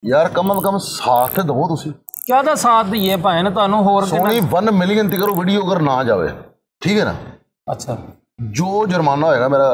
यार कम से कम साथ तो दवो तुसी क्या दा साथ दईए भैन तुहानू होर सोनी 1 मिलियन तिकर वीडियो अगर ना जावे ठीक है ना अच्छा जो जुर्माना होएगा मेरा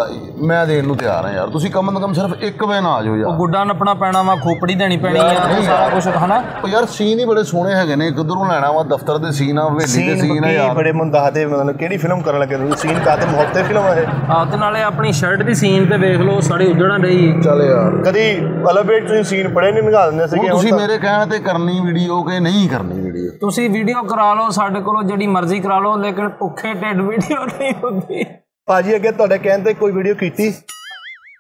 मैं देने नूं तैयार हां यार तुसी कम से कम सिर्फ एक वे ना आ जाओ यार गुड्डा नपना पैना वा खोपड़ी देनी पैनी है सारा कुछ है ना यार सीन ही बड़े सोहने हैगे ने किधरों लेना वा दफ्तर दे सीन आ हवेली दे सीन है यार बड़े मुंह दसदे मतलब किहड़ी फिल्म करन लगे तुसीं सीन काते मुहब्बत फिल्म है हां ते नाले अपनी शर्ट दी सीन ते देख लो साड़ी उधड़ा रही चल यार कदी एलिवेट तुसीं सीन पड़े नहीं निकाल दिंदे सीगे तुसीं मेरे कहण ते करनी वीडियो के नहीं करनी वीडियो तुसीं वीडियो करा लो साडे कोलों जिहड़ी मर्जी करा लो लेकिन भुखे ढिड वीडियो नहीं हुंदी भाजी अगे तुहाडे कहण ते कोई वीडियो कीती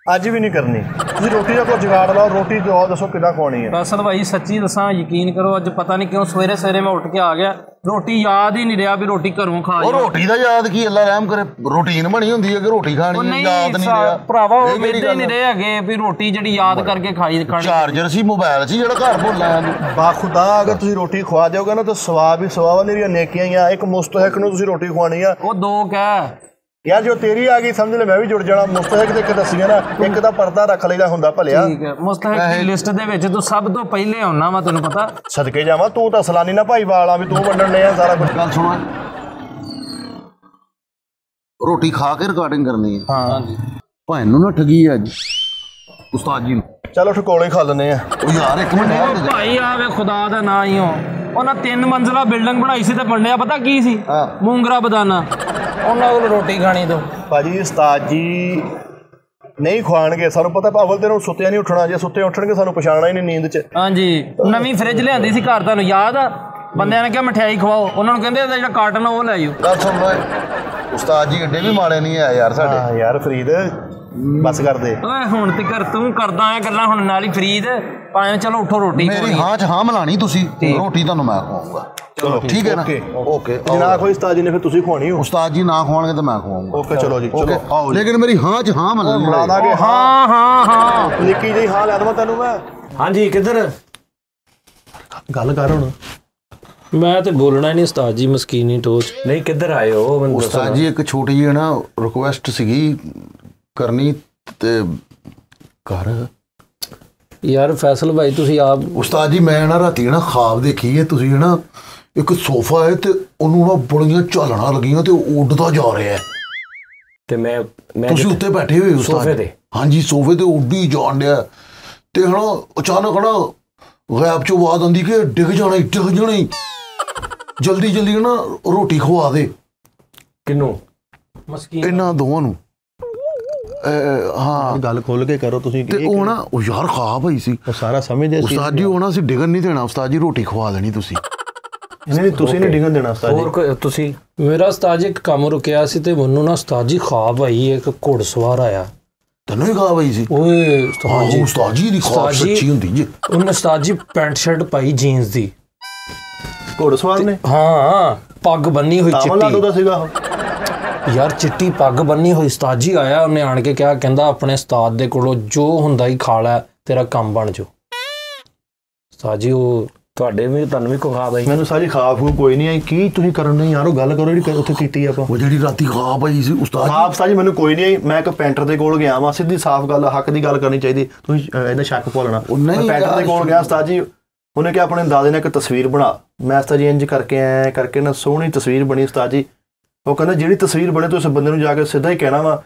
अज भी नहीं करनी तुसीं रोटी दा कोई जुगाड़ लाओ रोटी दो दसो किदां खानी है दरअसल भाई सच्ची दसां यकीन करो अज पता नहीं क्यों सवेरे सवेरे मैं उठ के आ गया रोटी याद ही नहीं रहा भी रोटी घरों खा और रोटी दा याद की अल्लाह रहम करे रूटीन बनी हुंदी है कि रोटी खानी है याद नहीं रहा भरावा वो वेदे नहीं रहे हैगे भी रोटी जिहड़ी याद करके खाई चार्जर सी मोबाइल सी जेड़ा घर भुल आया बाखुदा अगर तुसीं रोटी खवा जाओगे ना तो सवाब ही सवाब मेरी नेकियां ही आ एक मुस्तहक नूं तुसीं रोटी खवानी आ वो दो कह यार जो तेरी आ गई समझ ले मैं भी जुड़ जाना मुस्तहक ते दसिया ना एक दा पर्दा रख लेदा हुंदा भलिया ठीक है मुस्तहक दी लिस्ट दे विच तू सब तो पहले आउना वा तैनूं पता सदके जावा तू तां सलानी ना भाई वाला भी तू वंडण ने सारा कुछ गल सुनो रोटी खा के रिकॉर्डिंग करनी है हां जी भैन नूं ना ठगी अज उस्ताद जी चलो ठकोले खा लने ओ यार एक मिनट भाई आवे खुदा दा ना ही हो ਉਹਨਾਂ 3 ਮੰਜ਼ਲਾ ਬਿਲਡਿੰਗ ਬਣਾਈ ਸੀ ਤੇ ਬਣਿਆ ਪਤਾ ਕੀ ਸੀ ਮੂੰਗਰਾ ਬਦਾਨਾ ਉਹਨਾਂ ਕੋਲ ਰੋਟੀ ਖਾਣੀ ਤੋਂ ਭਾਜੀ ਉਸਤਾਦ ਜੀ ਨਹੀਂ ਖਵਾਣਗੇ ਸਾਨੂੰ ਪਤਾ ਅਵਲ ਤੇ ਨੂੰ ਸੁੱਤਿਆ ਨਹੀਂ ਉੱਠਣਾ ਜੇ ਸੁੱਤੇ ਉੱਠਣਗੇ ਸਾਨੂੰ ਪਛਾਣਨਾ ਹੀ ਨਹੀਂ ਨੀਂਦ 'ਚ ਹਾਂਜੀ ਨਵੀਂ ਫ੍ਰਿਜ ਲਿਆਂਦੀ ਸੀ ਘਰ ਤੁਹਾਨੂੰ ਯਾਦ ਆ ਬੰਦਿਆਂ ਨੇ ਕਿਹਾ ਮਠਿਆਈ ਖਵਾਓ ਉਹਨਾਂ ਨੂੰ ਕਹਿੰਦੇ ਇਹਦਾ ਜਿਹੜਾ ਕਾਰਟਨ ਉਹ ਲੈ ਆਇਓ ਗੱਲ ਸੁਣ ਲਓ ਉਸਤਾਦ ਜੀ ਏਡੇ ਵੀ ਮਾੜੇ ਨਹੀਂ ਆ ਯਾਰ ਸਾਡੇ ਹਾਂ ਯਾਰ ਫਰੀਦ बस कर दे ਓਏ ਹੁਣ ਤੇ ਕਰ ਤੂੰ ਕਰਦਾ ਐ ਗੱਲਾਂ ਹੁਣ ਨਾਲ ਹੀ ਫਰੀਦ ਭਾਵੇਂ ਚਲੋ ਉਠੋ ਰੋਟੀ ਮੇਰੀ ਹਾਂ ਚ ਹਾਂ ਮਿਲਾਣੀ ਤੁਸੀਂ ਰੋਟੀ ਤੁਹਾਨੂੰ ਮੈਂ ਖਵਾਉਂਗਾ ਚਲੋ ਠੀਕ ਹੈ ਨਾ ਓਕੇ ਨਾ ਕੋਈ ਉਸਤਾਦ ਜੀ ਨੇ ਫਿਰ ਤੁਸੀਂ ਖਵਾਣੀ ਹੋ ਉਸਤਾਦ ਜੀ ਨਾ ਖਵਾਉਣਗੇ ਤਾਂ ਮੈਂ ਖਵਾਉਂਗਾ ਓਕੇ ਚਲੋ ਜੀ ਚਲੋ ਆਓ ਲੇਕਿਨ ਮੇਰੀ ਹਾਂ ਚ ਹਾਂ ਮਿਲਾ ਦਾਂਗੇ ਹਾਂ ਹਾਂ ਹਾਂ ਨਿੱਕੀ ਜਿਹੀ ਹਾਂ ਲੈ ਦਵਾਂ ਤੈਨੂੰ ਮੈਂ ਹਾਂਜੀ ਕਿੱਧਰ ਗੱਲ ਕਰ ਹੁਣ ਮੈਂ ਤੇ ਬੋਲਣਾ ਨਹੀਂ ਉਸਤਾਦ ਜੀ ਮਸਕੀਨੀ ਟੋਚ ਨਹੀਂ ਕਿੱਧਰ ਆਏ ਹੋ ਉਸਤਾਦ ਜੀ ਇੱਕ ਛੋਟੀ ਜਿਹੀ ਨਾ ਰਿਕੁਐਸਟ ਸੀਗੀ ਕਰਨੀ ਤੇ ਕਰ ਯਾਰ ਫੈਸਲ ਭਾਈ ਤੁਸੀਂ ਆਪ ਉਸਤਾਦ ਜੀ ਮੈਂ ਨਾ ਰਾਤੀ ਨਾ ਖਾਬ ਦੇਖੀ ਹੈ ਤੁਸੀਂ ਨਾ ਇੱਕ ਸੋਫਾ ਹੈ ਤੇ ਉਹਨੂੰ ਨਾ ਬੜੀਆਂ ਝਾਲਣਾ ਲੱਗੀਆਂ ਤੇ ਉੱਡਦਾ ਜਾ ਰਿਹਾ ਹੈ ਤੇ ਮੈਂ ਤੁਸੀਂ ਉੱਤੇ ਬੈਠੇ ਹੋਏ ਉਸਤਾਦ ਸੋਫੇ ਤੇ ਹਾਂਜੀ ਸੋਫੇ ਤੇ ਉੱਡੀ ਜਾਣ ਡਿਆ ਤੇ ਹਣਾ ਅਚਾਨਕ ਹਣਾ ਗਾਇਬ ਚੋਂ ਆਵਾਜ਼ ਆਉਂਦੀ ਕਿ ਡਿੱਗ ਜਾਣਾ ਜਲਦੀ ਜਲਦੀ ਨਾ ਰੋਟੀ ਖਵਾ ਦੇ ਕਿਨੂੰ ਮਸਕੀਨ ਇਹਨਾਂ ਦੋਵਾਂ ਨੂੰ ਹਾਂ ਗੱਲ ਖੋਲ ਕੇ ਕਰੋ ਤੁਸੀਂ ਤੇ ਉਹ ਨਾ ਉਹ ਯਾਰ ਖਾਬ ਹੋਈ ਸੀ ਉਹ ਸਾਰਾ ਸਮਝਦੇ ਸੀ ਉਸਤਾਦ ਜੀ ਉਹ ਨਾ ਅਸੀਂ ਡਿੱਗਣ ਨਹੀਂ ਦੇਣਾ ਉਸਤਾਦ ਜੀ ਰੋਟੀ ਖਵਾ ਦੇਣੀ ਤੁਸੀਂ ਨਹੀਂ ਤੁਸੀਂ ਨਹੀਂ ਡਿੱਗਣ ਦੇਣਾ ਉਸਤਾਦ ਜੀ ਹੋਰ ਤੁਸੀਂ ਮੇਰਾ ਉਸਤਾਦ ਜੀ ਇੱਕ ਕੰਮ ਰੁਕਿਆ ਸੀ ਤੇ ਮੈਨੂੰ ਨਾ ਉਸਤਾਦ ਜੀ ਖਾਬ ਆਈ ਇੱਕ ਘੋੜਸਵਾਰ ਆਇਆ ਤੈਨੂੰ ਹੀ ਖਾਬ ਆਈ ਸੀ ਓਏ ਉਸਤਾਦ ਜੀ ਦੀ ਖਾਬ ਸੱਚੀ ਹੁੰਦੀ ਜੀ ਉਹਨੇ ਉਸਤਾਦ ਜੀ ਪੈਂਟ ਸ਼ਰਟ ਪਾਈ ਜੀਨਸ ਦੀ ਘੋੜਸਵਾਰ ਨੇ ਹਾਂ ਪੱਗ ਬੰਨੀ ਹੋਈ ਚਿੱਟੀ ਦਾ ਸੀਗਾ ਯਾਰ ਚਿੱਟੀ ਪੱਗ ਬੰਨੀ ਹੋਈ ਉਸਤਾਦ ਜੀ ਆਇਆ ਉਹਨੇ ਆਣ ਕੇ ਕਿਹਾ ਕਹਿੰਦਾ ਆਪਣੇ ਉਸਤਾਦ ਦੇ ਕੋਲੋਂ ਜੋ ਹੁੰਦਾ ਹੀ ਖਾ ਲੈ ਤੇਰਾ ਕੰਮ ਬਣ ਜਾਓ ਉਸਤਾਦ ਜੀ ਉਹ ਤੁਹਾਡੇ ਵੀ ਤੁਹਾਨੂੰ ਵੀ ਕੋਈ ਖਾਬ ਆਈ ਮੈਨੂੰ ਸਾਰੀ ਖਾਬ ਕੋਈ ਨਹੀਂ ਆਈ ਕੀ ਤੁਸੀਂ ਕਰਨ ਨਹੀਂ ਯਾਰ ਉਹ ਗੱਲ ਕਰੋ ਜਿਹੜੀ ਉੱਥੇ ਕੀਤੀ ਆਪਾਂ ਉਹ ਜਿਹੜੀ ਰਾਤੀ ਖਾਬ ਆਈ ਸੀ ਉਸਤਾਦ ਜੀ ਮੈਨੂੰ ਕੋਈ ਨਹੀਂ ਆਈ ਮੈਂ ਇੱਕ ਪੈਂਟਰ ਦੇ ਕੋਲ ਗਿਆ ਵਾਂ ਸਿੱਧੀ ਸਾਫ਼ ਗੱਲ ਹੱਕ ਦੀ ਗੱਲ ਕਰਨੀ ਚਾਹੀਦੀ ਤੁਸੀਂ ਇਹਦਾ ਸ਼ੱਕ ਭੁੱਲਣਾ ਮੈਂ ਪੈਂਟਰ ਦੇ ਕੋਲ ਗਿਆ ਉਸਤਾਦ ਜੀ ਉਹਨੇ ਕਿਹਾ ਆਪਣੇ ਦਾਦੇ ਨੇ ਇੱਕ ਤਸਵੀਰ ਬਣਾ ਮੈਂ ਉਸਤਾਦ ਜੀ ਇੰਜ ਕਰਕੇ ਐ ਕਰਕੇ ਨਾ ਸੋਹਣੀ ਤਸਵੀਰ ਬਣੀ ਉਸਤਾਦ ਜੀ ਉਹ ਕਹਿੰਦਾ ਜਿਹੜੀ ਤਸਵੀਰ ਬਣੇ ਤੁਸੀਂ ਬੰਦੇ ਨੂੰ ਜਾ ਕੇ ਸਿੱਧਾ ਹੀ ਕਹਿਣਾ ਵਾ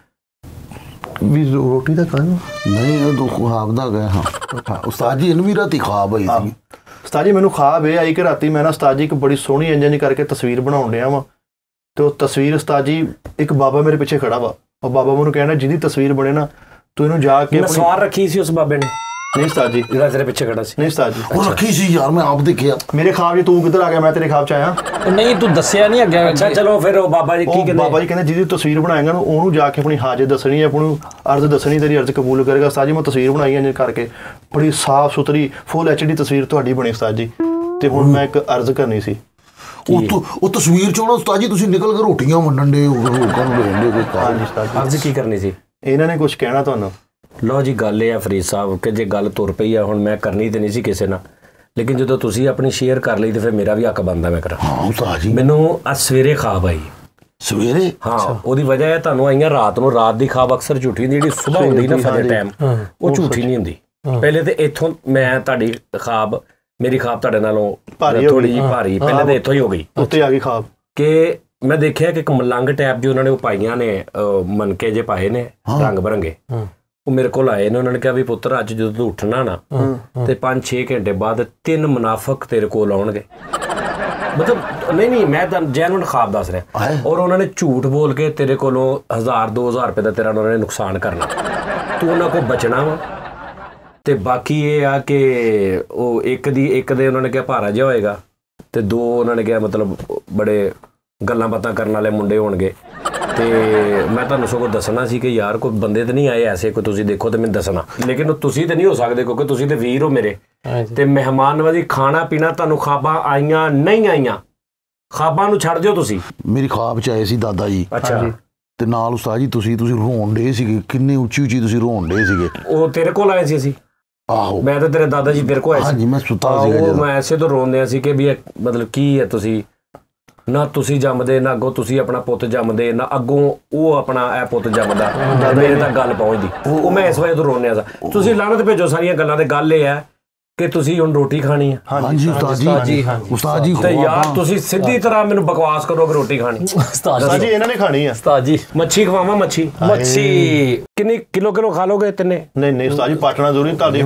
ਵੀ ਰੋਟੀ ਦਾ ਖਾਣਾ ਨਹੀਂ ਉਹ ਖਾਬ ਦਾ ਗਿਆ ਹਾਂ ਉਸਤਾਦ ਜੀ ਇਹਨੂੰ ਵੀ ਰਾਤੀ ਖਾਬ ਆਈ ਸੀ ਉਸਤਾਦ ਜੀ ਮੈਨੂੰ ਖਾਬ ਇਹ ਆਈ ਕਿ ਰਾਤੀ ਮੈਂ ਨਾ ਉਸਤਾਦ ਜੀ ਇੱਕ ਬੜੀ ਸੋਹਣੀ ਇੰਜਨ ਕਰਕੇ ਤਸਵੀਰ ਬਣਾਉਣ ਡਿਆ ਵਾ ਤੇ ਉਹ ਤਸਵੀਰ ਉਸਤਾਦ ਜੀ ਇੱਕ ਬਾਬਾ ਮੇਰੇ ਪਿੱਛੇ ਖੜਾ ਵਾ ਉਹ ਬਾਬਾ ਮੈਨੂੰ ਕਹਿਣਾ ਜਿਹਦੀ ਤਸਵੀਰ ਬਣੇ ਨਾ ਤੂੰ ਇਹਨੂੰ ਜਾ ਕੇ ਸਵਾਰ ਰੱਖੀ ਸੀ ਉਸ ਬਾਬੇ ਨੇ ਨਹੀਂ ਉਸਤਾਦ ਜੀ ਜਿਹੜਾ ਤੇਰੇ ਪਿੱਛੇ ਖੜਾ ਸੀ ਨਹੀਂ ਉਸਤਾਦ ਜੀ ਉਹ ਰੱਖੀ ਸੀ ਯਾਰ ਮੈਂ ਆਪ ਦੇਖਿਆ ਮੇਰੇ ਖਾਬ 'ਚ ਤੂੰ ਕਿੱਧਰ ਆ ਗਿਆ ਮੈਂ ਤੇਰੇ ਖਾਬ 'ਚ ਆਇਆ ਨਹੀਂ ਤੂੰ ਦੱਸਿਆ ਨਹੀਂ ਅੱਗੇ ਅੱਛਾ ਚਲੋ ਫਿਰ ਉਹ ਬਾਬਾ ਜੀ ਕੀ ਕਹਿੰਦੇ ਬਾਬਾ ਜੀ ਕਹਿੰਦੇ ਜਿਹਦੀ ਤਸਵੀਰ ਬਣਾਏਗਾ ਨਾ ਉਹਨੂੰ ਜਾ ਕੇ ਆਪਣੀ ਹਾਜ਼ਰ ਦੱਸਣੀ ਹੈ ਆਪਣੀ ਅਰਜ਼ ਦੱਸਣੀ ਤੇਰੀ ਅਰਜ਼ ਕਬੂਲ ਕਰੇਗਾ ਉਸਤਾਦ ਜੀ ਮੈਂ ਤਸਵੀਰ ਬਣਾਈ ਇੰਜ ਕਰਕੇ ਬੜੀ ਸਾਫ਼ ਸੁਥਰੀ ਫੁੱਲ HD ਤਸਵੀਰ ਤੁਹਾਡੀ ਬਣੀ ਉਸਤਾਦ ਜੀ ਤੇ ਹੁਣ ਮੈਂ ਇੱਕ ਅਰਜ਼ ਕਰਨੀ ਸੀ ਉਹ ਤਸਵੀਰ 'ਚੋਂ ਨਾ ਉਸਤਾਦ ਜੀ ਤੁਸੀਂ ਨਿਕਲ ਕੇ ਰੋਟੀਆਂ ਵੰਡਣ ਦੇ ਲੋਕਾਂ ਨੂੰ ਦੇਣ ਦੇ ਕੋਈ ਹਾਂਜੀ ਉਸਤਾਦ ਜੀ ਅਰਜ਼ ਕੀ ਕਰਨੀ ਸੀ ਇਹਨਾਂ ਨੇ ਕੁਝ ਕਹਿਣਾ ਤੁਹਾਨੂੰ ਲਓ ਜੀ ਗੱਲ ਇਹ ਆ ਫਰੀਦ ਸਾਹਿਬ ਕਿ ਜੇ ਗੱਲ ਤੁਰ ਪਈ ਆ ਹੁਣ ਮੈਂ ਕਰਨੀ ਤੇ ਨਹੀਂ ਸੀ ਕਿਸੇ ਨਾਲ ਲੇਕਿਨ ਜਦੋਂ ਤੁਸੀਂ ਆਪਣੀ ਸ਼ੇਅਰ ਕਰ ਲਈ ਤੇ ਫਿਰ ਮੇਰਾ ਵੀ ਹੱਕ ਬਣਦਾ ਮੈਂ ਕਰਾਂ ਹਾਂ ਉਸਤਾਦ ਜੀ ਮੈਨੂੰ ਅੱਜ ਸਵੇਰੇ ਖਾਬ ਆਈ ਸਵੇਰੇ ਹਾਂ ਉਹਦੀ ਵਜ੍ਹਾ ਹੈ ਤੁਹਾਨੂੰ ਆਈਆਂ ਰਾਤ ਨੂੰ ਰਾਤ ਦੀ ਖਾਬ ਅਕਸਰ ਝੂਠੀ ਹੁੰਦੀ ਜਿਹੜੀ ਸਵੇਰ ਹੁੰਦੀ ਨਾ ਫਜਰ ਟਾਈਮ ਉਹ ਝੂਠੀ ਨਹੀਂ ਹੁੰਦੀ ਪਹਿਲੇ ਤੇ ਇੱਥੋਂ ਮੈਂ ਤੁਹਾਡੀ ਖਾਬ ਮੇਰੀ ਖਾਬ ਤੁਹਾਡੇ ਨਾਲੋਂ ਥੋੜੀ ਜਿਹੀ ਭਾਰੀ ਪਹਿਲੇ ਤੇ ਇੱਥੋਂ ਹੀ ਹੋ ਗਈ, ਉੱਤੇ ਆ ਗਈ ਖਾਬ ਕਿ ਮੈਂ ਦੇਖਿਆ ਕਿ ਇੱਕ ਮਲੰਗ ਟੈਪ ਦੀ ਉਹਨਾਂ ਨੇ ਉਹ ਪਾਈਆਂ ਨੇ ਮਨਕੇ ਜੇ ਪਾਏ ਨੇ ਰੰਗ ਬਰੰਗੇ। ਉਹ ਮੇਰੇ ਕੋਲ ਆਏ ਨੇ, ਉਹਨਾਂ ਨੇ ਕਿਹਾ ਵੀ ਪੁੱਤਰ ਅੱਜ ਜਦੋਂ ਤੂੰ ਉੱਠਣਾ ਨਾ ਤੇ 5-6 ਘੰਟੇ ਬਾਅਦ 3 ਮੁਨਾਫਕ ਤੇਰੇ ਕੋਲ ਆਉਣਗੇ। ਮਤਲਬ ਨਹੀਂ ਮੈਂ ਤਾਂ ਜੈਨੂਇਨ ਖਾਬ ਦੱਸ ਰਿਹਾ। ਔਰ ਉਹਨਾਂ ਨੇ ਝੂਠ ਬੋਲ ਕੇ ਤੇਰੇ ਕੋਲੋਂ 1000-2000 ਰੁਪਏ ਦਾ ਤੇਰਾ ਉਹਨਾਂ ਨੇ ਨੁਕਸਾਨ ਕਰਨਾ, ਤੂੰ ਉਹਨਾਂ ਕੋਲ ਬਚਣਾ ਵਾ। ਤੇ ਬਾਕੀ ਇਹ ਆ ਕਿ ਉਹ ਇੱਕ ਦੇ ਉਹਨਾਂ ਨੇ ਕਿਹਾ ਭਾਰਾ ਜਿਹਾ ਹੋਏਗਾ, ਤੇ 2 ਉਹਨਾਂ ਨੇ ਕਿਹਾ ਮਤਲਬ ਬੜੇ ਗੱਲਾਂ ਬਾਤਾਂ ਕਰਨ ਵਾਲੇ ਮੁੰਡੇ ਹੋਣਗੇ। ਤੇ ਮੈਂ ਤੁਹਾਨੂੰ ਸਗੋਂ ਦੱਸਣਾ ਸੀ ਕਿ ਯਾਰ ਕੋਈ ਬੰਦੇ ਤਾਂ ਨਹੀਂ ਆਏ ਐਸੇ ਕੋਈ ਤੁਸੀਂ ਦੇਖੋ ਤੇ ਮੈਨੂੰ ਦੱਸਣਾ, ਲੇਕਿਨ ਤੁਸੀਂ ਤਾਂ ਨਹੀਂ ਹੋ ਸਕਦੇ ਕਿਉਂਕਿ ਤੁਸੀਂ ਤੇ ਵੀਰ ਹੋ ਮੇਰੇ। ਤੇ ਮਹਿਮਾਨ ਨਵਾਜ਼ੀ ਖਾਣਾ ਪੀਣਾ ਤੁਹਾਨੂੰ ਖਾਬਾਂ ਆਈਆਂ ਨਹੀਂ ਆਈਆਂ, ਖਾਬਾਂ ਨੂੰ ਛੱਡ ਦਿਓ ਤੁਸੀਂ। ਮੇਰੀ ਖਾਬ ਚ ਆਏ ਸੀ ਦਾਦਾ ਜੀ। ਅੱਛਾ। ਤੇ ਨਾਲ ਉਸਤਾਦ ਜੀ ਤੁਸੀਂ ਰੋਣ ਡੇ ਸੀਗੇ, ਕਿੰਨੀ ਉੱਚੀ ਤੁਸੀਂ ਰੋਣ ਡੇ ਸੀਗੇ। ਉਹ ਤੇਰੇ ਕੋਲ ਆਏ ਸੀ ਅਸੀਂ? ਆਹੋ ਮੈਂ ਤਾਂ ਤੇਰੇ ਦਾਦਾ ਜੀ ਤੇਰੇ ਕੋਲ ਆਏ ਸੀ। ਹਾਂਜੀ ਮੈਂ ਸੁੱਤਾ ਸੀਗਾ। ਉਹ ਮੈਂ ਐਸੇ ਤੋਂ ਰੋਂਦਿਆ ਸੀ ਕਿ ਵੀ ਮਤਲਬ ਕੀ ਹੈ, ਤੁਸੀਂ ਨਾ ਤੁਸੀਂ ਜੰਮਦੇ ਨਾ ਅੱਗੋਂ ਤੁਸੀਂ ਆਪਣਾ ਪੁੱਤ ਜੰਮਦੇ ਨਾ ਅੱਗੋਂ ਉਹ ਆਪਣਾ ਇਹ ਪੁੱਤ ਜੰਮਦਾ, ਮੇਰੇ ਤੱਕ ਗੱਲ ਪਹੁੰਚਦੀ। ਉਹ ਮੈਂ ਇਸ ਵਜ੍ਹਾ ਤੋਂ ਰੋਂਦਿਆ ਸੀ। ਤੁਸੀਂ ਲਾਹਨਤ ਭੇਜੋ ਸਾਰੀਆਂ ਗੱਲਾਂ ਤੇ ਗੱਲ ਇਹ ਹੈ ਕਿ ਤੁਸੀਂ ਹੁਣ ਰੋਟੀ ਖਾਣੀ ਹੈ। ਹਾਂਜੀ ਉਸਤਾਦ ਜੀ ਤੇ ਯਾਰ ਤੁਸੀਂ ਸਿੱਧੀ ਤਰ੍ਹਾਂ ਮੈਨੂੰ ਬਕਵਾਸ ਕਰੋਗੇ ਰੋਟੀ ਖਾਣੀ। ਉਸਤਾਦ ਜੀ ਇਹਨਾਂ ਨੇ ਖਾਣੀ ਆ। ਉਸਤਾਦ ਜੀ ਮੱਛੀ ਖਵਾਵਾਂ? ਮੱਛੀ ਕਿੰਨੀ ਕਿਲੋ ਖਾ ਲੋਗੇ ਤਿੰਨੇ? ਨਹੀਂ ਉਸਤਾਦ ਜੀ ਪਾਟਣਾ ਜ਼ਰੂਰੀ ਤੁਹਾਡੇ